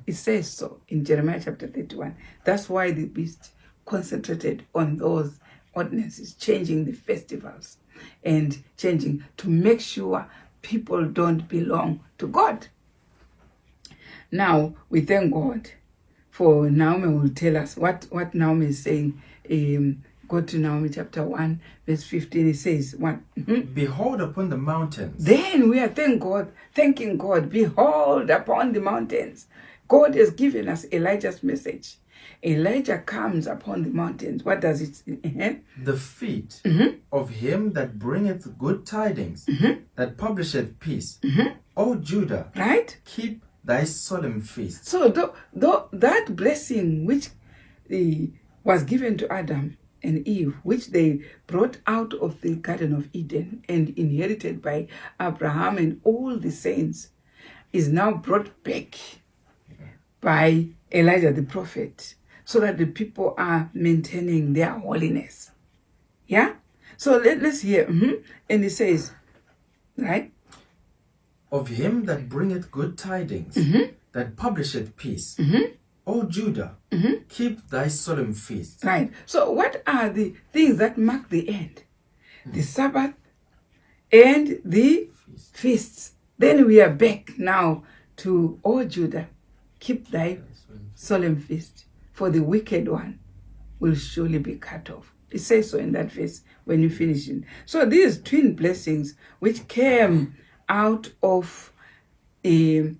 It says so in Jeremiah chapter 31. That's why the beast concentrated on those ordinances, changing the festivals and changing to make sure people don't belong to God. Now, we thank God for Naomi will tell us what Naomi is saying. Go to Naomi chapter 1, verse 15. It says, what? Behold upon the mountains. Then we are thanking God. Behold upon the mountains. God has given us Elijah's message. Elijah comes upon the mountains. What does it say? The feet of him that bringeth good tidings, that publisheth peace. O Judah, Right? keep thy solemn feast. So that blessing which was given to Adam and Eve, which they brought out of the Garden of Eden and inherited by Abraham and all the saints, is now brought back by Elijah the prophet, so that the people are maintaining their holiness. Yeah? So let's hear. And it says, right? Of him that bringeth good tidings, that publisheth peace. O Judah, keep thy solemn feasts. Right. So what are the things that mark the end? The Sabbath and the feasts. Then we are back now to, O Judah, keep thy solemn feast, for the wicked one will surely be cut off. It says so in that verse when you finish it. So these twin blessings which came out of the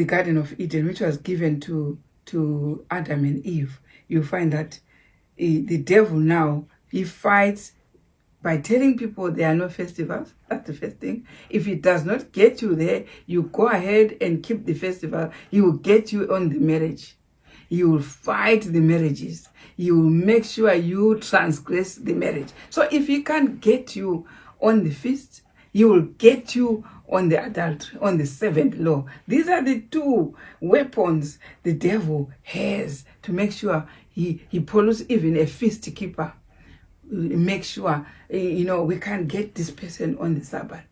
Garden of Eden, which was given to Adam and Eve, you find that the devil now, he fights by telling people there are no festivals. That's the first thing. If he does not get you there, you go ahead and keep the festival. He will get you on the marriage. He will fight the marriages. He will make sure you transgress the marriage. So if he can't get you on the feast, he will get you on the adultery, on the seventh law. These are the two weapons the devil has to make sure he pollutes even a feast keeper. Make sure, we can't get this person on the Sabbath.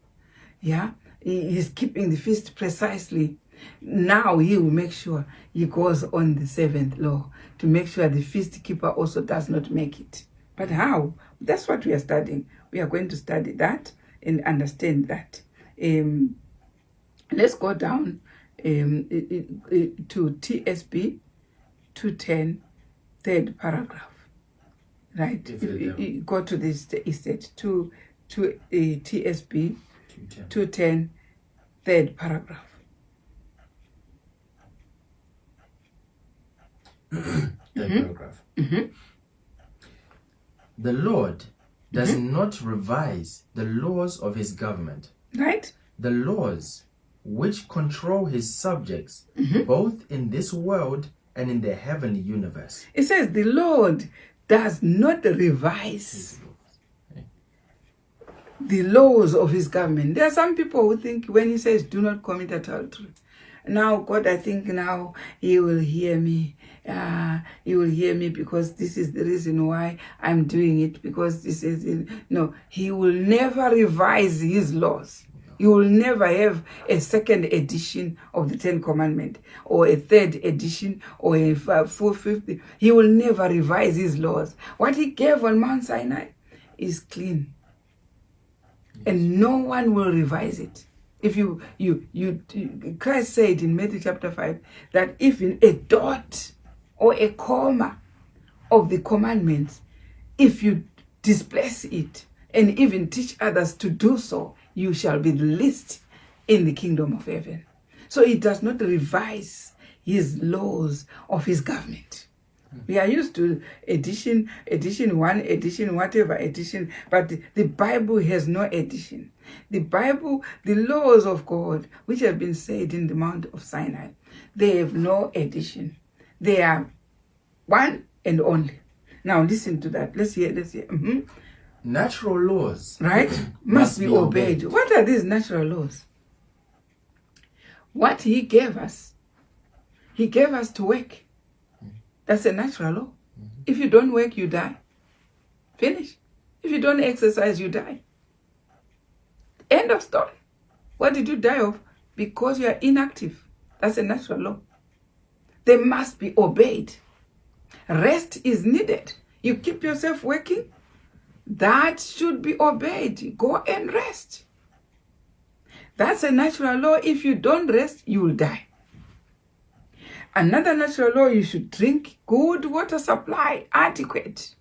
Yeah, he's keeping the feast precisely. Now he will make sure he goes on the seventh law to make sure the feast keeper also does not make it. But how? That's what we are studying. We are going to study that and understand that. Let's go down to TSB 210, third paragraph. Right? If you go to this instead, to TSB 210, third paragraph. Paragraph. The Lord does not revise the laws of his government. Right? The laws which control his subjects, both in this world and in the heavenly universe. It says the Lord does not revise the laws of his government. There are some people who think when he says do not commit adultery, now God, I think now he will hear me. He will hear me because this is the reason why I'm doing it, because this is it. No, he will never revise his laws. You will never have a second edition of the Ten Commandments or a third edition or a fourth. He will never revise his laws. What he gave on Mount Sinai is clean. And no one will revise it. If Christ said in Matthew chapter 5 that even a dot or a comma of the commandments, if you displace it and even teach others to do so, you shall be the least in the kingdom of heaven. So he does not revise his laws of his government. We are used to edition 1, edition whatever edition, but the Bible has no edition. The Bible, the laws of God, which have been said in the Mount of Sinai, they have no edition. They are one and only. Now listen to that. Let's hear. Natural laws, right, must be obeyed. What are these natural laws? What he gave us to work. That's a natural law. If you don't work, you die. Finish. If you don't exercise, you die. End of story. What did you die of? Because you are inactive. That's a natural law. They must be obeyed. Rest is needed. You keep yourself working, that should be obeyed. Go and rest. That's a natural law. If you don't rest, you will die. Another natural law, you should drink good water supply, adequate.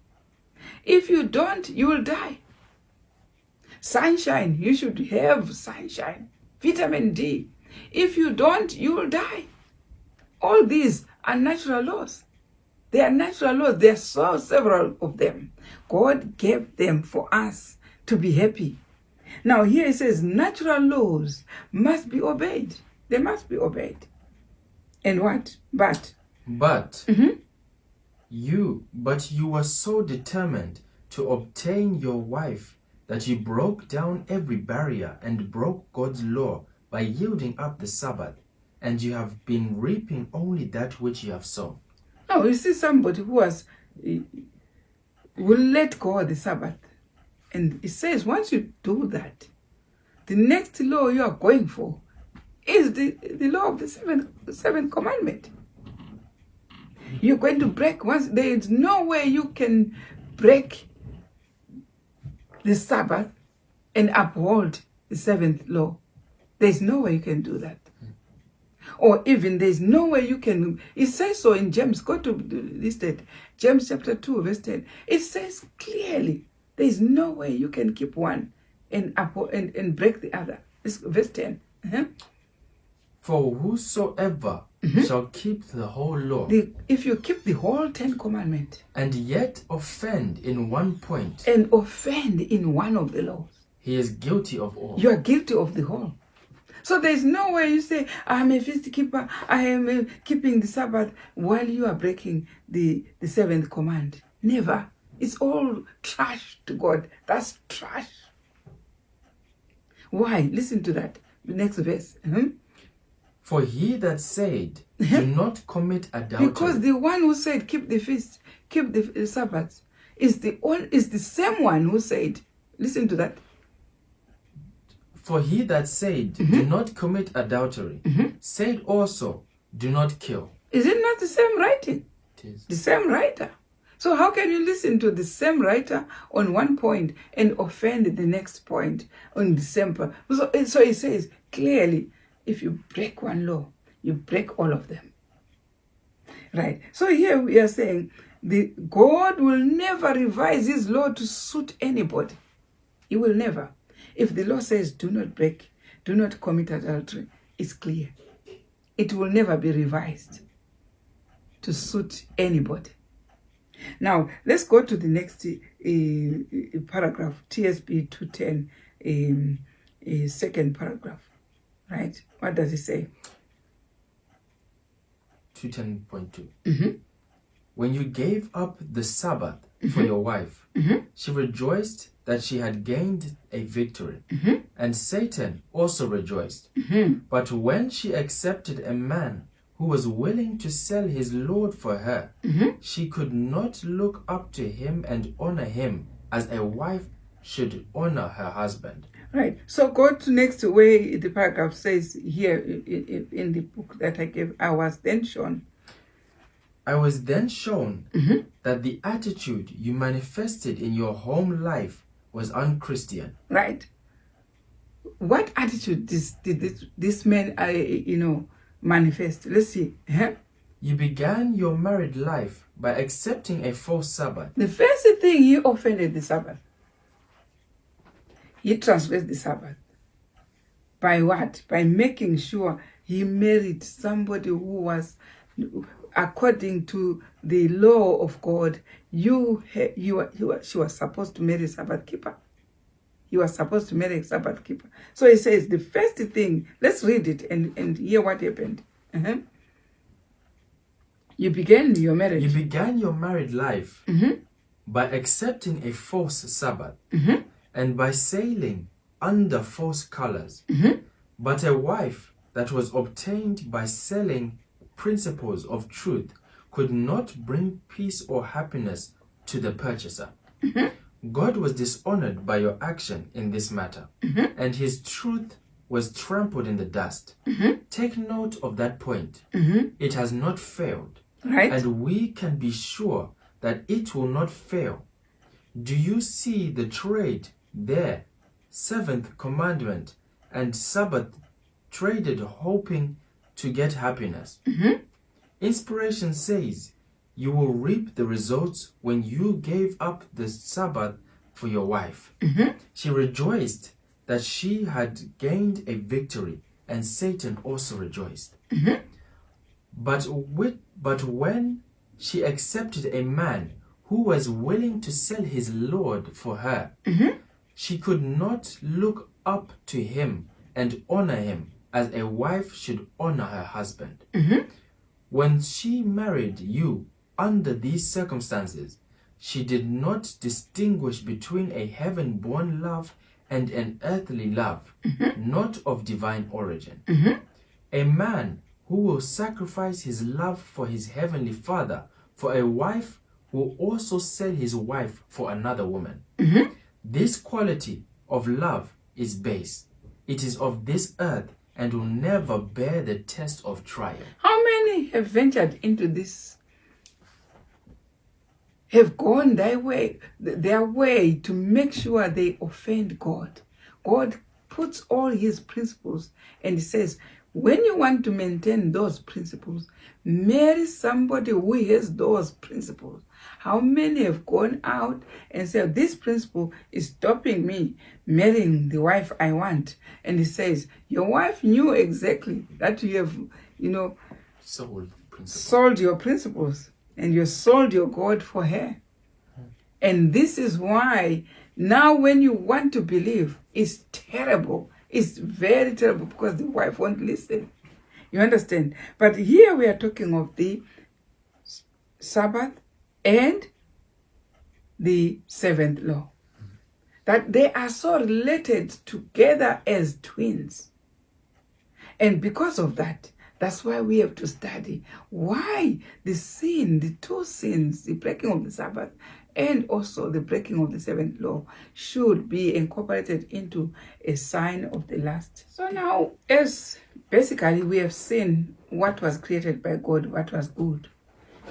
If you don't, you will die. Sunshine, you should have sunshine. Vitamin D. If you don't, you will die. All these are natural laws. They are natural laws. There are so several of them. God gave them for us to be happy. Now here it says natural laws must be obeyed. They must be obeyed. And what? But you were so determined to obtain your wife that you broke down every barrier and broke God's law by yielding up the Sabbath, and you have been reaping only that which you have sown. Now you see somebody who will let go of the Sabbath. And it says once you do that, the next law you are going for is the law of the seventh commandment. You're going to break once. There is no way you can break the Sabbath and uphold the seventh law. There's no way you can do that. Or even there's no way you can. It says so in James. Go to this state. James chapter 2 verse 10. It says clearly there's no way you can keep one and break the other. It's verse 10. For whosoever shall keep the whole law, if you keep the whole 10 commandments and yet offend in one point, and offend in one of the laws, he is guilty of all. You are guilty of the whole. So there's no way you say, I'm a feast keeper, I am keeping the Sabbath while you are breaking the seventh command. Never. It's all trash to God. That's trash. Why? Listen to that. The next verse. For he that said, do not commit adultery. Because the one who said, keep the feast, keep the Sabbath, is the same one who said, listen to that. For he that said, do not commit adultery, said also, do not kill. Is it not the same writing? It is. The same writer. So how can you listen to the same writer on one point and offend the next point on the same point? So it says clearly, if you break one law, you break all of them. Right. So here we are saying God will never revise his law to suit anybody. He will never. If the law says do not break, do not commit adultery, it's clear. It will never be revised to suit anybody. Now, let's go to the next paragraph, TSB 210, second paragraph. Right? What does it say? 210.2. When you gave up the Sabbath for your wife, she rejoiced that she had gained a victory, and Satan also rejoiced. But when she accepted a man who was willing to sell his Lord for her, she could not look up to him and honor him as a wife should honor her husband. Right. So go to next way the paragraph says here in the book that I gave. I was then shown that the attitude you manifested in your home life was unchristian. Right. What attitude did this man manifest? Let's see. You began your married life by accepting a false Sabbath. The first thing, he offended the Sabbath. He transgressed the Sabbath. By what? By making sure he married somebody who was, according to the law of God, she was supposed to marry a Sabbath keeper. You are supposed to marry a Sabbath keeper. So it says the first thing, let's read it and hear what happened. You began your marriage. You began your married life by accepting a false Sabbath and by sailing under false colors. But a wife that was obtained by selling principles of truth could not bring peace or happiness to the purchaser. God was dishonored by your action in this matter, and his truth was trampled in the dust. Take note of that point. It has not failed, right? And we can be sure that it will not fail. Do you see the trade there? Seventh commandment and Sabbath traded, hoping to get happiness. Inspiration says you will reap the results when you gave up the Sabbath for your wife. She rejoiced that she had gained a victory, and Satan also rejoiced. But when she accepted a man who was willing to sell his Lord for her, she could not look up to him and honor him as a wife should honor her husband. When she married you under these circumstances, she did not distinguish between a heaven-born love and an earthly love, not of divine origin. A man who will sacrifice his love for his heavenly Father for a wife will also sell his wife for another woman. This quality of love is base. It is of this earth and will never bear the test of trial. How many have ventured into this, have gone their way to make sure they offend God? God puts all his principles and he says, when you want to maintain those principles, marry somebody who has those principles. How many have gone out and said, this principle is stopping me marrying the wife I want? And he says, your wife knew exactly that you have, sold your principles and you sold your God for her. And this is why now when you want to believe, it's terrible. It's very terrible because the wife won't listen. You understand? But here we are talking of the Sabbath and the seventh law. That they are so related together as twins. And because of that, that's why we have to study why the two sins, the breaking of the Sabbath and also the breaking of the seventh law, should be incorporated into a sign of the last. So now, as basically we have seen what was created by God, what was good.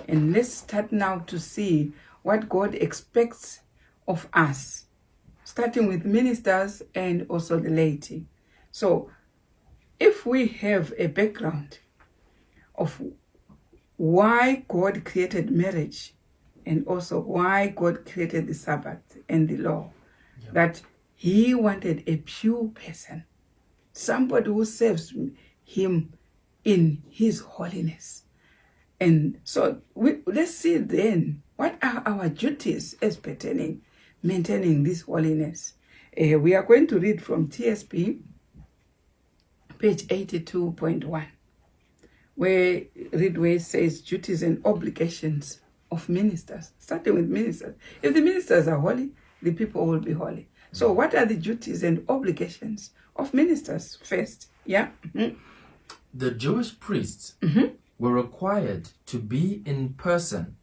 And let's start now to see what God expects of us, starting with ministers and also the laity. So, if we have a background of why God created marriage and also why God created the Sabbath and the law, that he wanted a pure person, somebody who serves him in his holiness. And so let's see then, what are our duties as pertaining maintaining this holiness? We are going to read from TSP, page 82.1, where it says duties and obligations of ministers, starting with ministers. If the ministers are holy, the people will be holy. So what are the duties and obligations of ministers first? The Jewish priests were required to be in person,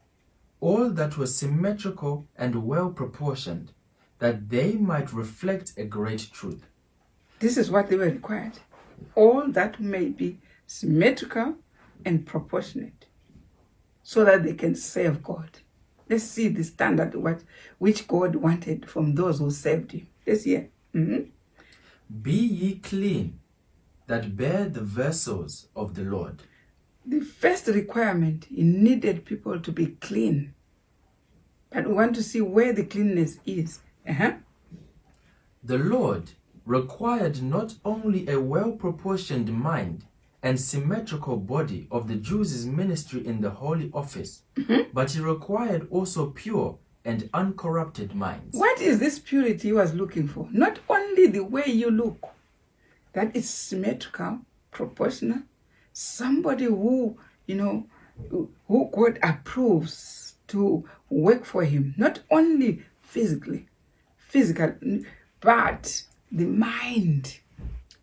all that was symmetrical and well proportioned, that they might reflect a great truth. This is what they were required. All that may be symmetrical and proportionate, so that they can serve God. Let's see the standard which God wanted from those who served him. Let's hear. Be ye clean, that bear the vessels of the Lord. The first requirement, he needed people to be clean. But we want to see where the cleanness is. The Lord required not only a well-proportioned mind and symmetrical body of the Jews' ministry in the holy office, but he required also pure and uncorrupted minds. What is this purity he was looking for? Not only the way you look, that is symmetrical, proportional, somebody who, who God approves to work for him, not only physical, but the mind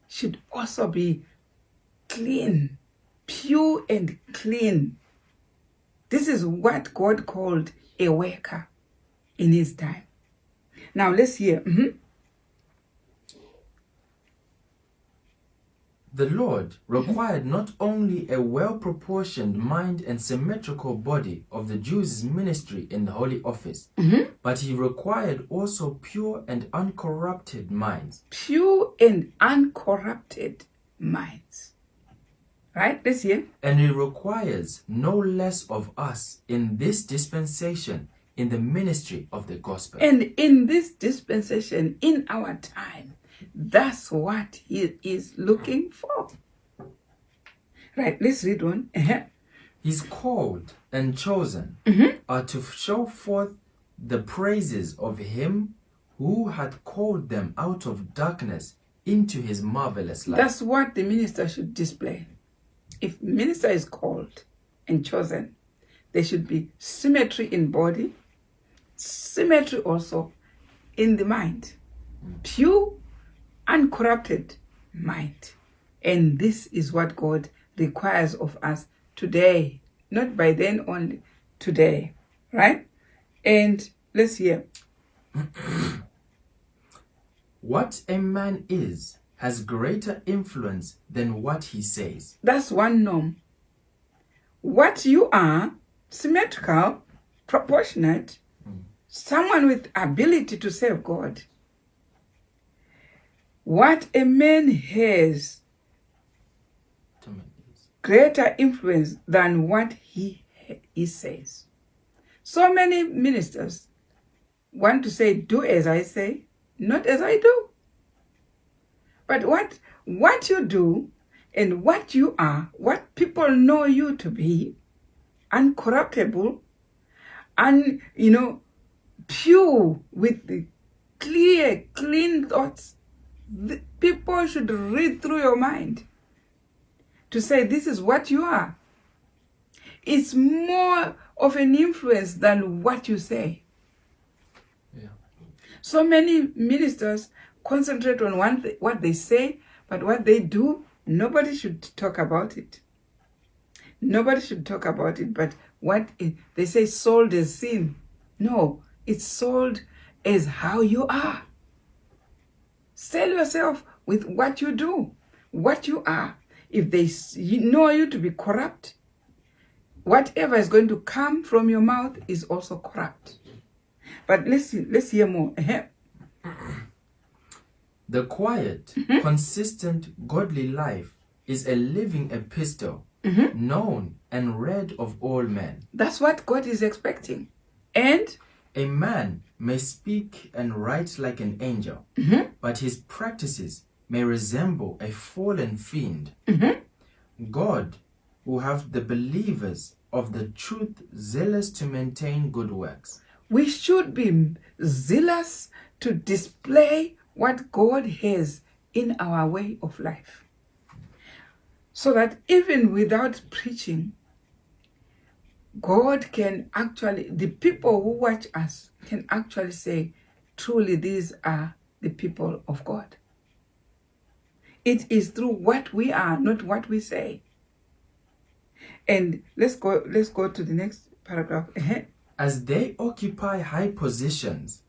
should also be clean, pure and clean. This is what God called a worker in his time. Now let's hear. The Lord required not only a well-proportioned mind and symmetrical body of the Jews' ministry in the holy office, but he required also pure and uncorrupted minds. Pure and uncorrupted minds. Right? Let's hear. And he requires no less of us in this dispensation in the ministry of the gospel. And in this dispensation, in our time, that's what he is looking for. Right, let's read on. He's called and chosen are to show forth the praises of him who had called them out of darkness into his marvelous light. That's what the minister should display. If minister is called and chosen, there should be symmetry in body, symmetry also in the mind, pure uncorrupted mind. And this is what God requires of us today, not by then only, today, right? And let's hear. What a man is has greater influence than what he says. That's one norm. What you are, symmetrical, proportionate, someone with ability to serve God. What a man has greater influence than what he says. So many ministers want to say, do as I say, not as I do. But what you do and what you are, what people know you to be, uncorruptible, and pure, with the clear, clean thoughts, the people should read through your mind to say this is what you are. It's more of an influence than what you say. Yeah. So many ministers concentrate on what they say, but what they do, nobody should talk about it. Nobody should talk about it, but they say sold as sin. No, it's sold as how you are. Sell yourself with what you do, what you are. If they know you to be corrupt, whatever is going to come from your mouth is also corrupt. But let's hear more. The quiet, consistent, godly life is a living epistle, known and read of all men. That's what God is expecting. And a man may speak and write like an angel, but his practices may resemble a fallen fiend. God will have the believers of the truth zealous to maintain good works. We should be zealous to display what God has in our way of life, so that even without preaching, God can actually, the people who watch us can actually say, truly these are the people of God. It is through what we are, not what we say. And let's go to the next paragraph. As they occupy high positions,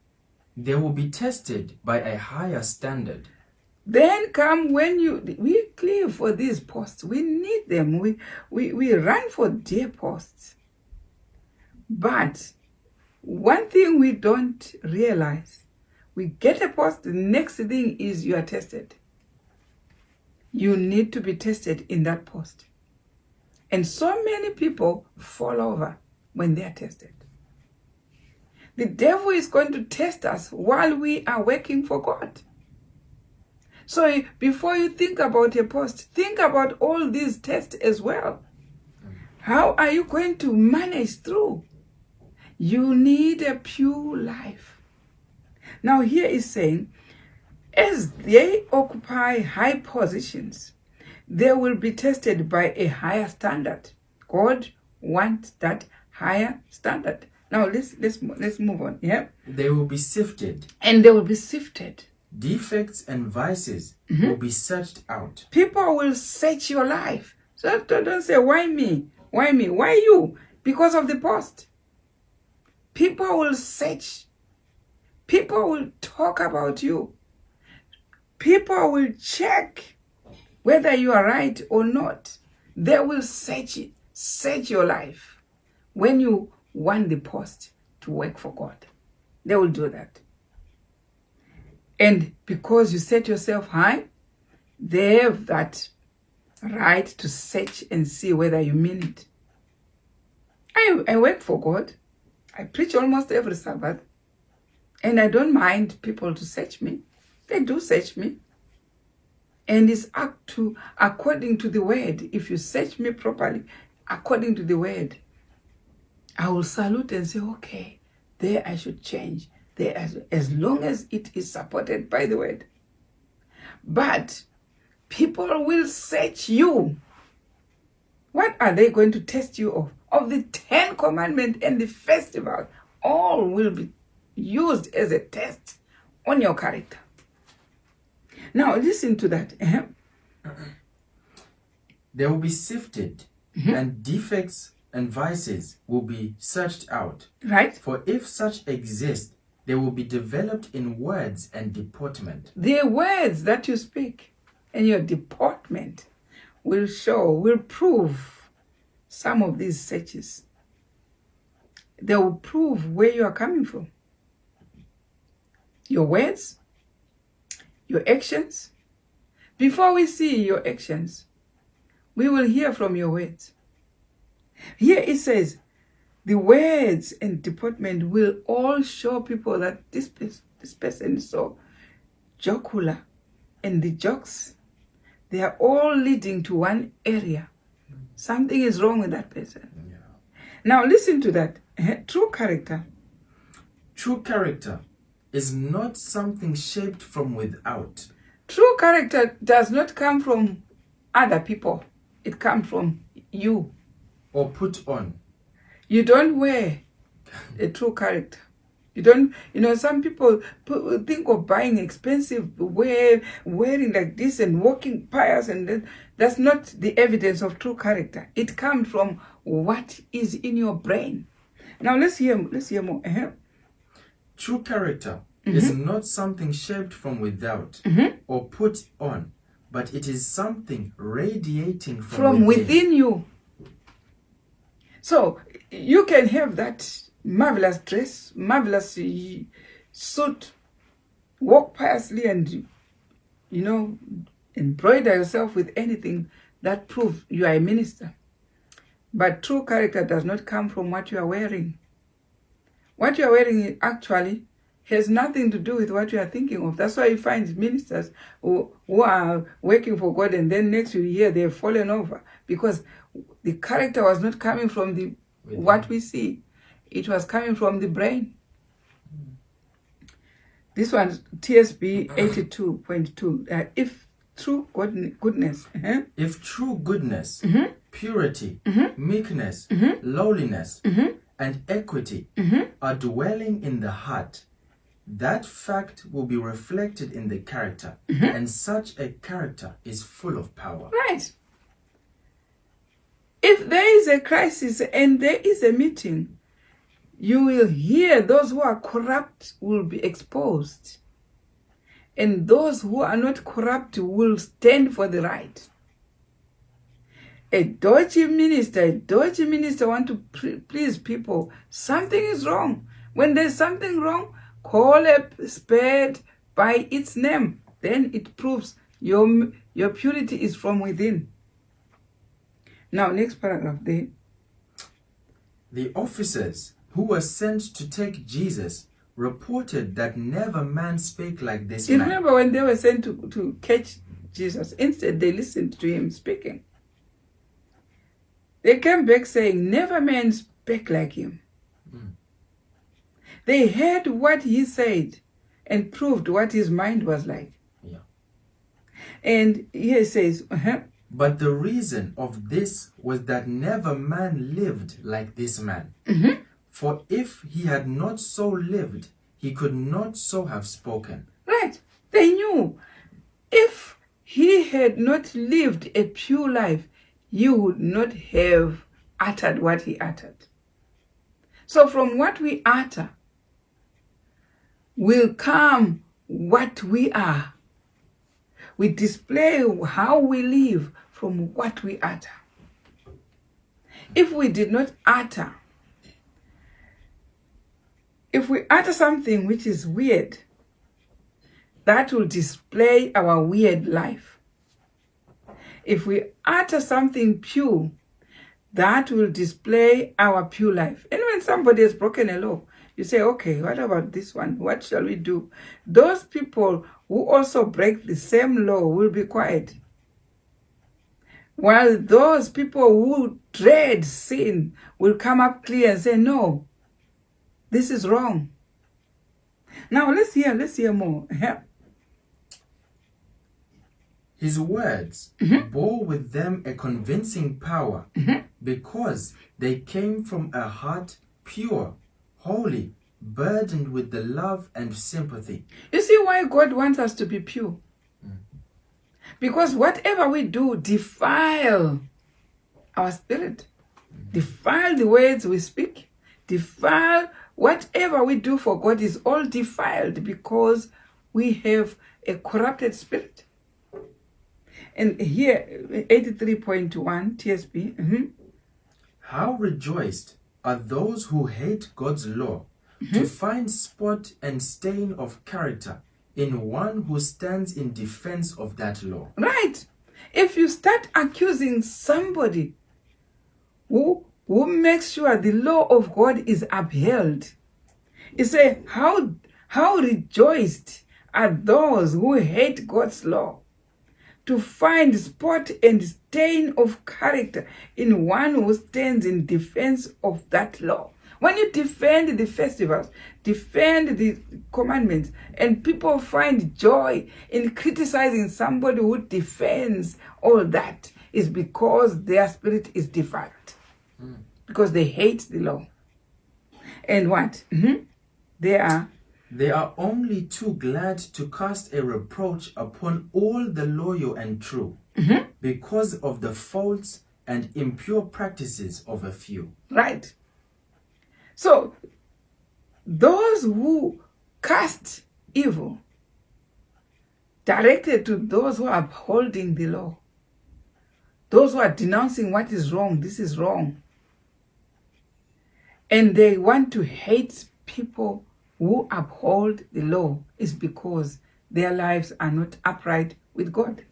they will be tested by a higher standard. Then come when we clear for these posts. We need them. We run for dear posts. But one thing we don't realize, we get a post, the next thing is you are tested. You need to be tested in that post. And so many people fall over when they are tested. The devil is going to test us while we are working for God. So before you think about a post, think about all these tests as well. How are you going to manage through? You need a pure life. Now here is saying, as they occupy high positions, they will be tested by a higher standard. God wants that higher standard. Now let's move on. Yeah. They will be sifted. And they will be sifted. Defects and vices will be searched out. People will search your life. So don't say, why me? Why me? Why you? Because of the post. People will search. People will talk about you. People will check whether you are right or not. They will search your life when you want the post to work for God. They will do that. And because you set yourself high, they have that right to search and see whether you mean it. I work for God. I preach almost every Sabbath. And I don't mind people to search me. They do search me. And it's according to the word. If you search me properly, according to the word, I will salute and say, okay, there I should change. There, as long as it is supported by the word. But people will search you. What are they going to test you of? Of the 10 commandments and the festival, all will be used as a test on your character. Now listen to that. They will be sifted, and defects and vices will be searched out. Right? For if such exist, they will be developed in words and deportment. The words that you speak and your deportment will prove some of these searches. They will prove where you are coming from. Your words, your actions. Before we see your actions, we will hear from your words. Here it says, the words and deportment will all show people that this person is so jocular. And the jokes, they are all leading to one area. Something is wrong with that person. Yeah. Now listen to that. True character. True character is not something shaped from without. True character does not come from other people. It comes from you. Or put on. You don't wear a true character. You don't, some people think of buying expensive wearing like this and walking pious, and that. That's not the evidence of true character. It comes from what is in your brain. Now let's hear more. True character is not something shaped from without or put on, but it is something radiating from within you. So you can have that marvelous dress, marvelous suit, walk piously and, embroider yourself with anything that proves you are a minister. But true character does not come from what you are wearing. What you are wearing actually has nothing to do with what you are thinking of. That's why you find ministers who are working for God, and then next you hear they've fallen over, because the character was not coming from what we see. It was coming from the brain. This one, TSB 82.2. If true goodness. If true goodness, purity, meekness, lowliness, and equity are dwelling in the heart, that fact will be reflected in the character, and such a character is full of power. Right. If there is a crisis and there is a meeting, you will hear those who are corrupt will be exposed, and those who are not corrupt will stand for the right. A dodgy minister want to please people. Something is wrong. When there's something wrong, call a spade by its name. Then it proves your purity is from within. Now, next paragraph there. The officers who were sent to take Jesus reported that never man spake like this man. You remember when they were sent to catch Jesus? Instead, they listened to him speaking. They came back saying, never man spake like him. They heard what he said and proved what his mind was like. Yeah. And here it says, But the reason of this was that never man lived like this man. For if he had not so lived, he could not so have spoken. Right. They knew if he had not lived a pure life, he would not have uttered what he uttered. So from what we utter will come what we are. We display how we live from what we utter. If we did not utter, if we utter something which is weird, that will display our weird life. If we utter something pure, that will display our pure life. And when somebody has broken a law, you say, okay, what about this one? What shall we do? Those people who also break the same law will be quiet. While those people who dread sin will come up clear and say, no, this is wrong. Now let's hear more. His words bore with them a convincing power because they came from a heart pure, holy, burdened with the love and sympathy. You see why God wants us to be pure? Because whatever we do defile our spirit, defile the words we speak, defile whatever we do for God is all defiled because we have a corrupted spirit. And here, 83.1 TSB. How rejoiced are those who hate God's law, to find spot and stain of character in one who stands in defense of that law. Right. If you start accusing somebody who makes sure the law of God is upheld, you say, how rejoiced are those who hate God's law, to find spot and stain of character in one who stands in defense of that law. When you defend the festivals, defend the commandments, and people find joy in criticizing somebody who defends all that, is because their spirit is defiled. Because they hate the law. And what? They are only too glad to cast a reproach upon all the loyal and true, because of the faults and impure practices of a few. Right. So, those who cast evil directed to those who are upholding the law, those who are denouncing what is wrong, this is wrong, and they want to hate people who uphold the law, is because their lives are not upright with God.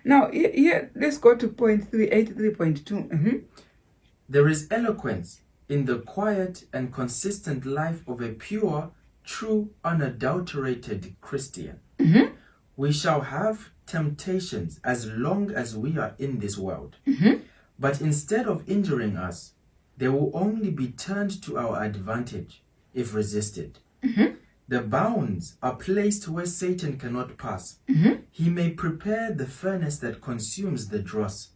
Now, here, let's go to point 83.2. There is eloquence in the quiet and consistent life of a pure, true, unadulterated Christian. We shall have temptations as long as we are in this world. But instead of injuring us, they will only be turned to our advantage if resisted. The bounds are placed where Satan cannot pass. He may prepare the furnace that consumes the dross,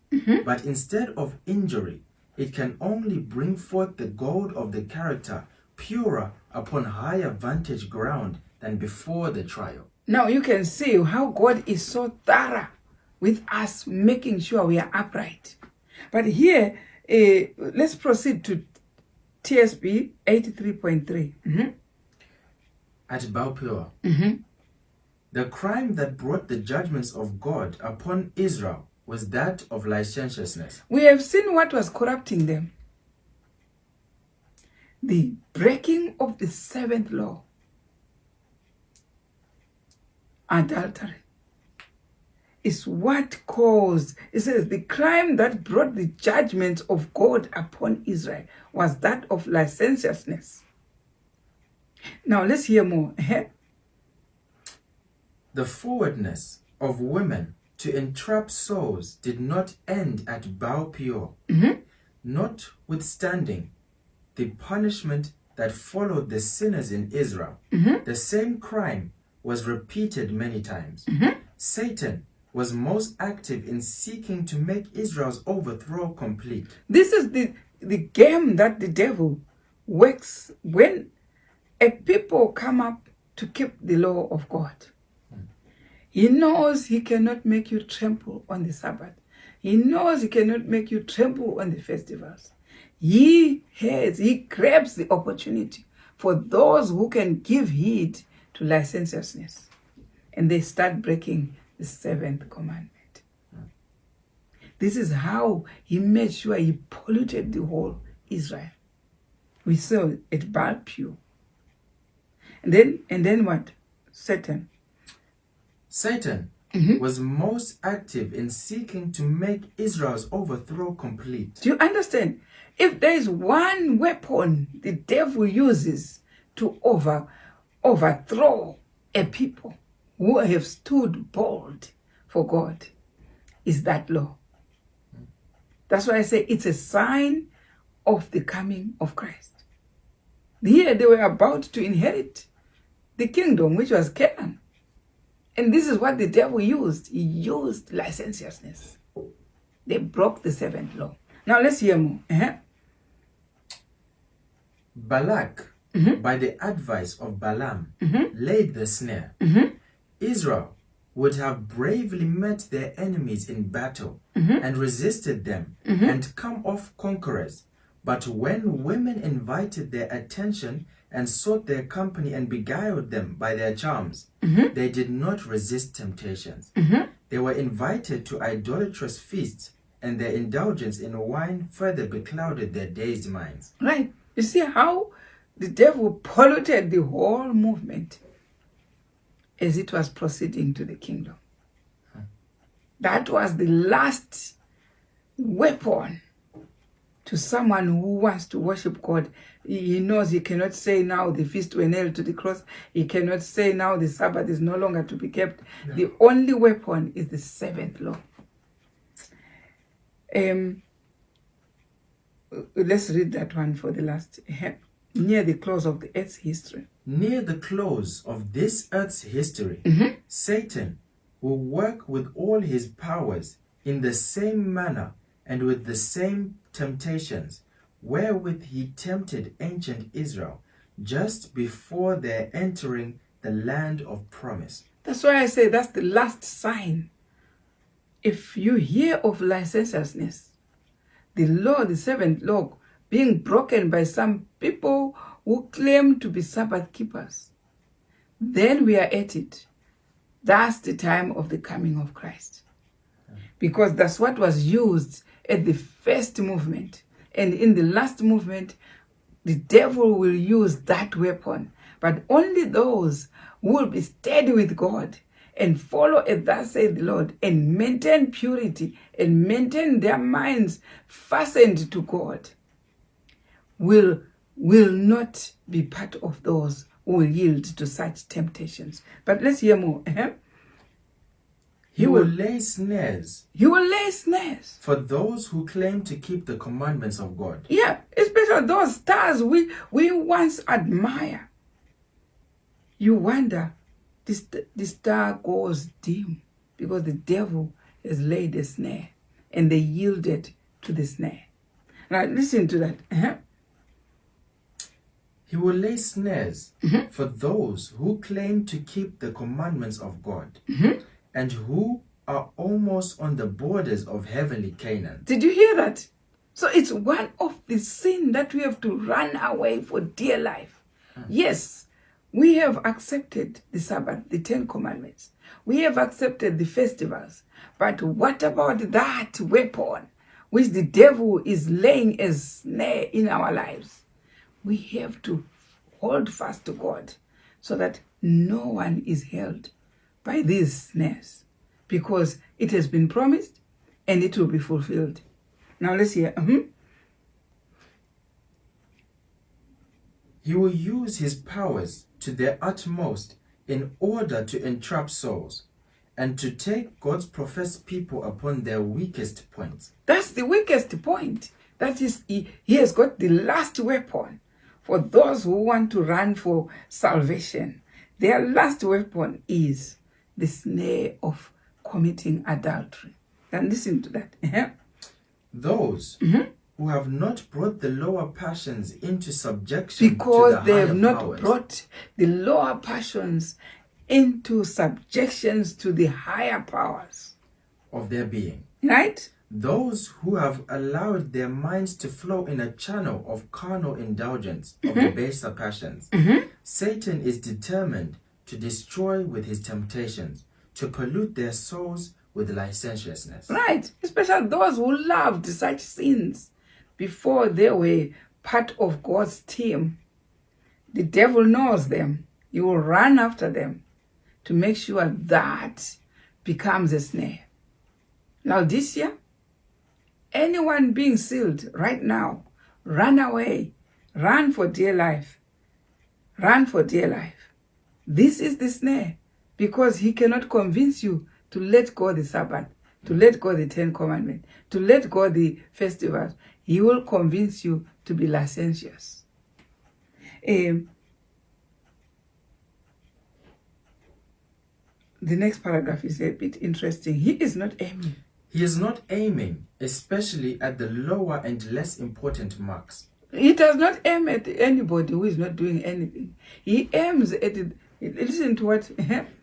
but instead of injury, it can only bring forth the gold of the character, purer upon higher vantage ground than before the trial. Now you can see how God is so thorough with us, making sure we are upright. But here, let's proceed to TSB 83.3. At Baupur, the crime that brought the judgments of God upon Israel was that of licentiousness. We have seen what was corrupting them. The breaking of the seventh law. Adultery is what caused, it says, the crime that brought the judgment of God upon Israel was that of licentiousness. Now let's hear more. The forwardness of women to entrap souls did not end at Baupur. Notwithstanding the punishment that followed the sinners in Israel, the same crime was repeated many times. Satan was most active in seeking to make Israel's overthrow complete. This is the game that the devil works when a people come up to keep the law of God. He knows he cannot make you trample on the Sabbath. He knows he cannot make you trample on the festivals. He grabs the opportunity for those who can give heed to licentiousness. And they start breaking the seventh commandment. This is how he made sure he polluted the whole Israel. We saw at Baupur. And then what? Satan was most active in seeking to make Israel's overthrow complete. Do you understand? If there is one weapon the devil uses to overthrow a people who have stood bold for God, is that law. That's why I say it's a sign of the coming of Christ. Here they were about to inherit the kingdom, which was Canaan. And this is what the devil used. He used licentiousness. They broke the seventh law. Now let's hear more. Balak, by the advice of Balaam, laid the snare. Israel would have bravely met their enemies in battle and resisted them and come off conquerors. But when women invited their attention and sought their company and beguiled them by their charms, they did not resist temptations. They were invited to idolatrous feasts, and their indulgence in wine further beclouded their dazed minds. Right. You see how the devil polluted the whole movement as it was proceeding to the kingdom. That was the last weapon to someone who wants to worship God. He knows he cannot say now the feast were nailed to the cross. He cannot say now the Sabbath is no longer to be kept. No. The only weapon is the seventh law. Let's read that one for the last. Near the close of the earth's history. Near the close of this earth's history, Satan will work with all his powers in the same manner and with the same temptations wherewith he tempted ancient Israel just before their entering the land of promise. That's why I say that's the last sign. If you hear of licentiousness, the law, the seventh law, being broken by some people who claim to be Sabbath keepers, then we are at it. That's the time of the coming of Christ. Because that's what was used at the first movement. And in the last movement, the devil will use that weapon. But only those who will be steady with God and follow as thus saith the Lord and maintain purity and maintain their minds fastened to God will not be part of those who will yield to such temptations. But let's hear more. He will lay snares. He will lay snares for those who claim to keep the commandments of God. Yeah, especially those stars we once admire. You wonder, the star goes dim because the devil has laid a snare and they yielded to the snare. Now listen to that. He will lay snares for those who claim to keep the commandments of God and who are almost on the borders of heavenly Canaan. Did you hear that? So it's one of the sin that we have to run away for dear life. Yes, we have accepted the Sabbath, the 10 Commandments. We have accepted the festivals. But what about that weapon which the devil is laying as snare in our lives? We have to hold fast to God so that no one is held by these snares, because it has been promised and it will be fulfilled. Now let's hear. He will use his powers to their utmost in order to entrap souls and to take God's professed people upon their weakest points. That's the weakest point. That is, he has got the last weapon for those who want to run for salvation. Their last weapon is the snare of committing adultery. And listen to that. Those who have not brought the lower passions into subjection because to the they have not powers. Brought the lower passions into subjections to the higher powers of their being. Right? Those who have allowed their minds to flow in a channel of carnal indulgence of the baser passions. Satan is determined to destroy with his temptations, to pollute their souls with licentiousness. Right. Especially those who loved such sins before they were part of God's team. The devil knows them. He will run after them to make sure that becomes a snare. Now this year, anyone being sealed right now, run away. Run for dear life. Run for dear life. This is the snare, because he cannot convince you to let go the Sabbath, to let go the 10 Commandments, to let go the festivals. He will convince you to be licentious. The next paragraph is a bit interesting. He is not aiming. He is not aiming, especially at the lower and less important marks. He does not aim at anybody who is not doing anything. He aims at Listen to what.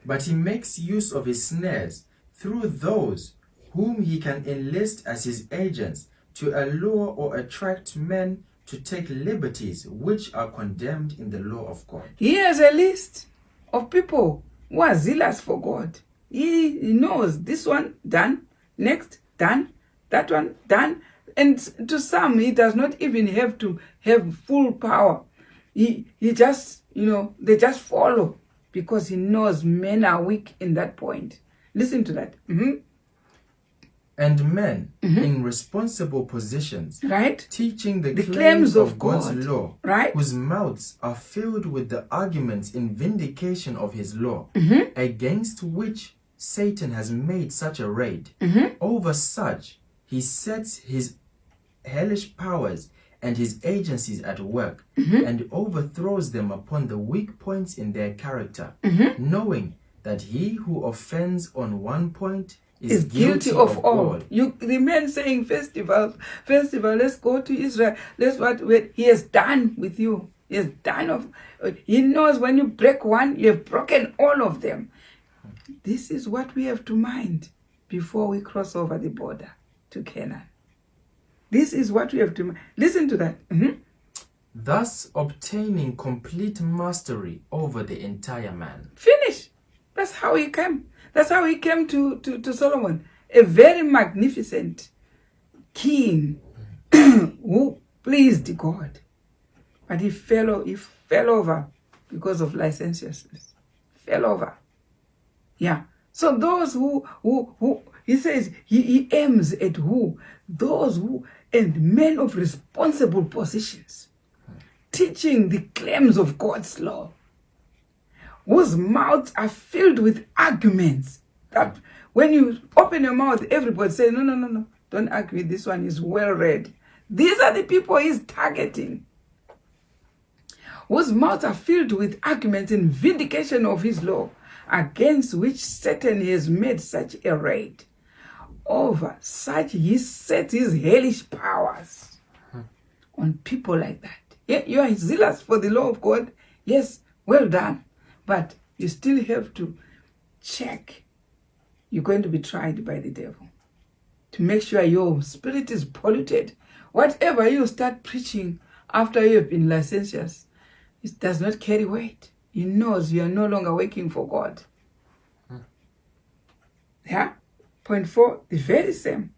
But he makes use of his snares through those whom he can enlist as his agents to allure or attract men to take liberties which are condemned in the law of God. He has a list of people who are zealous for God. He knows this one done, next done, that one done. And to some, he does not even have to have full power. He just, they just follow because he knows men are weak in that point. Listen to that. And men in responsible positions, Right? teaching the claims of God's law, right? Whose mouths are filled with the arguments in vindication of his law, against which Satan has made such a raid. Over such he sets his hellish powers and his agencies at work, and overthrows them upon the weak points in their character, knowing that he who offends on one point is guilty of all. You remain saying festival, let's go to Israel, let's what he has done with you. He has done he knows when you break one, you have broken all of them. This is what we have to mind before we cross over the border to Canaan. This is what we have to mind. Listen to that. Thus obtaining complete mastery over the entire man. Finish. That's how he came. That's how he came to Solomon. A very magnificent king who pleased God. But he fell over because of licentiousness. Fell over. Yeah. So those who he says he aims at who? Those who and men of responsible positions, teaching the claims of God's law, whose mouths are filled with arguments. That when you open your mouth, everybody say, no, don't argue. This one is well read. These are the people he's targeting. Whose mouths are filled with arguments in vindication of his law, against which Satan has made such a raid. Over such he sets his hellish powers on people like that. Yeah, you are zealous for the law of God. Yes, well done. But you still have to check. You're going to be tried by the devil to make sure your spirit is polluted. Whatever you start preaching after you have been licentious, it does not carry weight. He knows you are no longer working for God. Yeah? Point 4, the very same.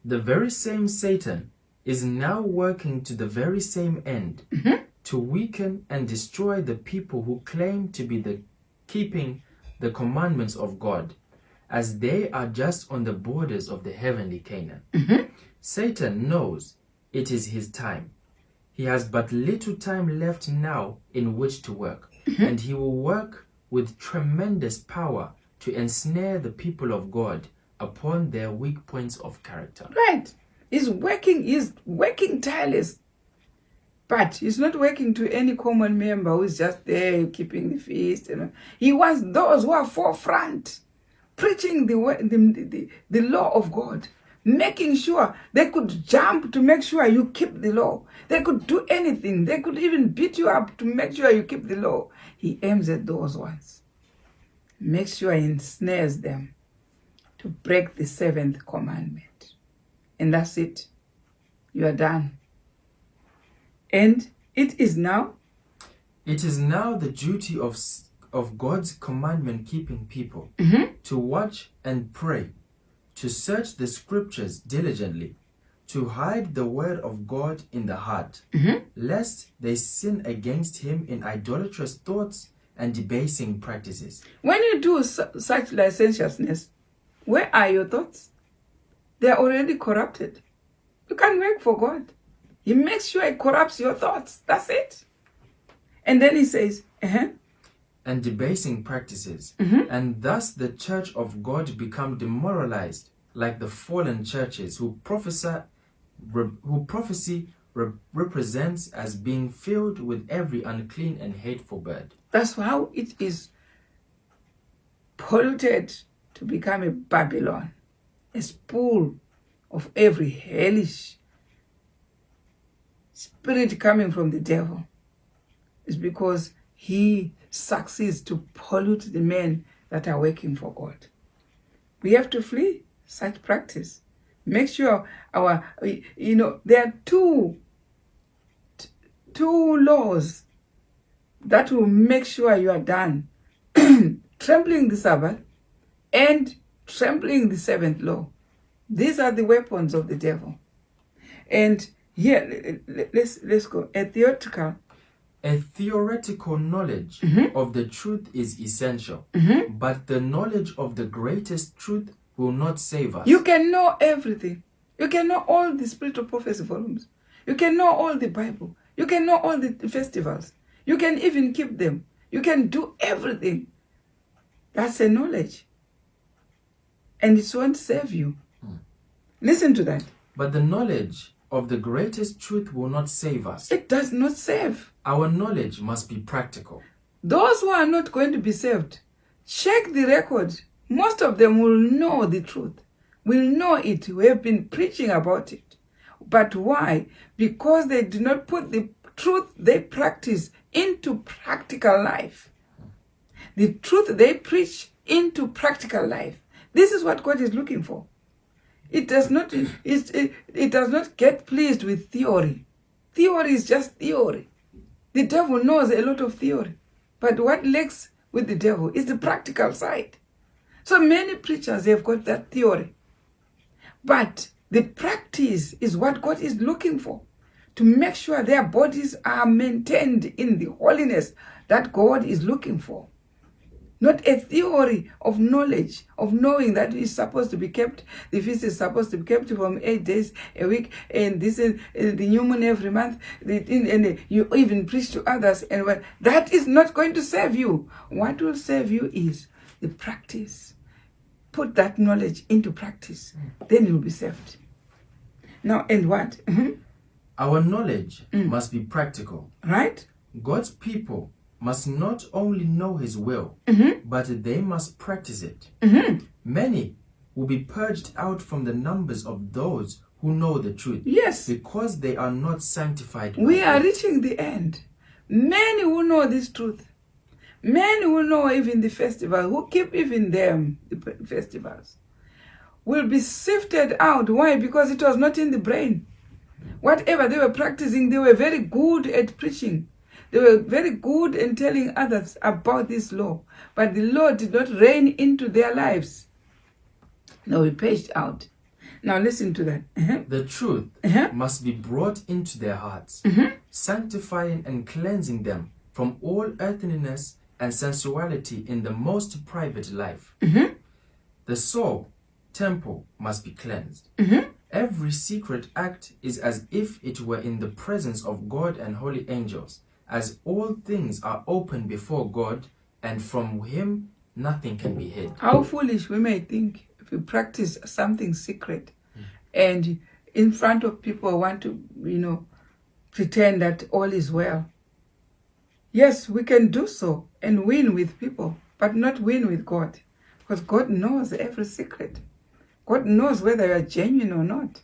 The very same Satan is now working to the very same end, to weaken and destroy the people who claim to be keeping the commandments of God, as they are just on the borders of the heavenly Canaan. Satan knows it is his time. He has but little time left now in which to work, and he will work with tremendous power to ensnare the people of God upon their weak points of character. Right. He's working tireless. But he's not working to any common member who is just there keeping the feast. He wants those who are forefront, preaching the law of God, making sure they could jump to make sure you keep the law. They could do anything. They could even beat you up to make sure you keep the law. He aims at those ones. Make sure he ensnares them to break the 7th commandment. And that's it. You are done. And it is now the duty of God's commandment-keeping people to watch and pray, to search the scriptures diligently, to hide the word of God in the heart, lest they sin against him in idolatrous thoughts and debasing practices. When you do such licentiousness, where are your thoughts? They are already corrupted. You can't work for God. He makes sure he corrupts your thoughts. That's it. And then he says, and debasing practices. And thus the church of God become demoralized, like the fallen churches who prophecy represents as being filled with every unclean and hateful bird. That's how it is polluted to become a Babylon, a spool of every hellish spirit coming from the devil. It's because he succeeds to pollute the men that are working for God. We have to flee such practice. Make sure there are two laws that will make sure you are done. Trampling the Sabbath and trampling the seventh law. These are the weapons of the devil. And here, let's go. A theoretical knowledge of the truth is essential, but the knowledge of the greatest truth will not save us. You can know everything. You can know all the spiritual prophecy volumes. You can know all the Bible. You can know all the festivals. You can even keep them. You can do everything. That's a knowledge. And it won't save you. Listen to that. But the knowledge of the greatest truth will not save us. It does not save. Our knowledge must be practical. Those who are not going to be saved, check the record. Most of them will know the truth, will know it, we have been preaching about it. But why? Because they do not put the truth they practice into practical life. The truth they preach into practical life. This is what God is looking for. It does not get pleased with theory. Theory is just theory. The devil knows a lot of theory. But what lacks with the devil is the practical side. So many preachers have got that theory. But the practice is what God is looking for, to make sure their bodies are maintained in the holiness that God is looking for. Not a theory of knowledge, of knowing that it's supposed to be kept, the feast is supposed to be kept from 8 days a week, and this is the new moon every month, and you even preach to others. And that is not going to save you. What will save you is the practice. Put that knowledge into practice. Then you'll be saved. Now, and what? Our knowledge must be practical. Right? God's people must not only know his will, but they must practice it. Many will be purged out from the numbers of those who know the truth. Yes. Because they are not sanctified. We are reaching the end. Many will know this truth. Many will know even the festival, who keep even them, the festivals, will be sifted out. Why? Because it was not in the brain. Whatever they were practicing, they were very good at preaching. They were very good in telling others about this law. But the law did not reign into their lives. They were paged out. Now listen to that. The truth must be brought into their hearts, sanctifying and cleansing them from all earthliness and sensuality in the most private life. The soul, temple, must be cleansed. Every secret act is as if it were in the presence of God and holy angels, as all things are open before God, and from him nothing can be hid. How foolish we may think if we practice something secret and in front of people want to, pretend that all is well. Yes, we can do so and win with people, but not win with God. Because God knows every secret. God knows whether you are genuine or not.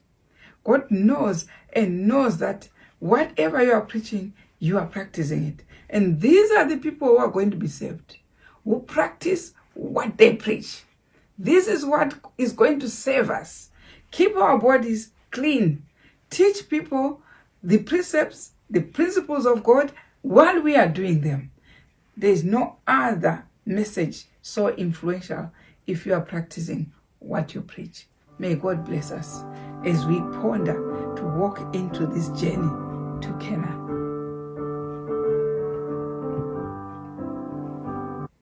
God knows and knows that whatever you are preaching, you are practicing it. And these are the people who are going to be saved, who practice what they preach. This is what is going to save us. Keep our bodies clean. Teach people the precepts, the principles of God while we are doing them. There is no other message so influential if you are practicing what you preach. May God bless us as we ponder to walk into this journey to Canaan.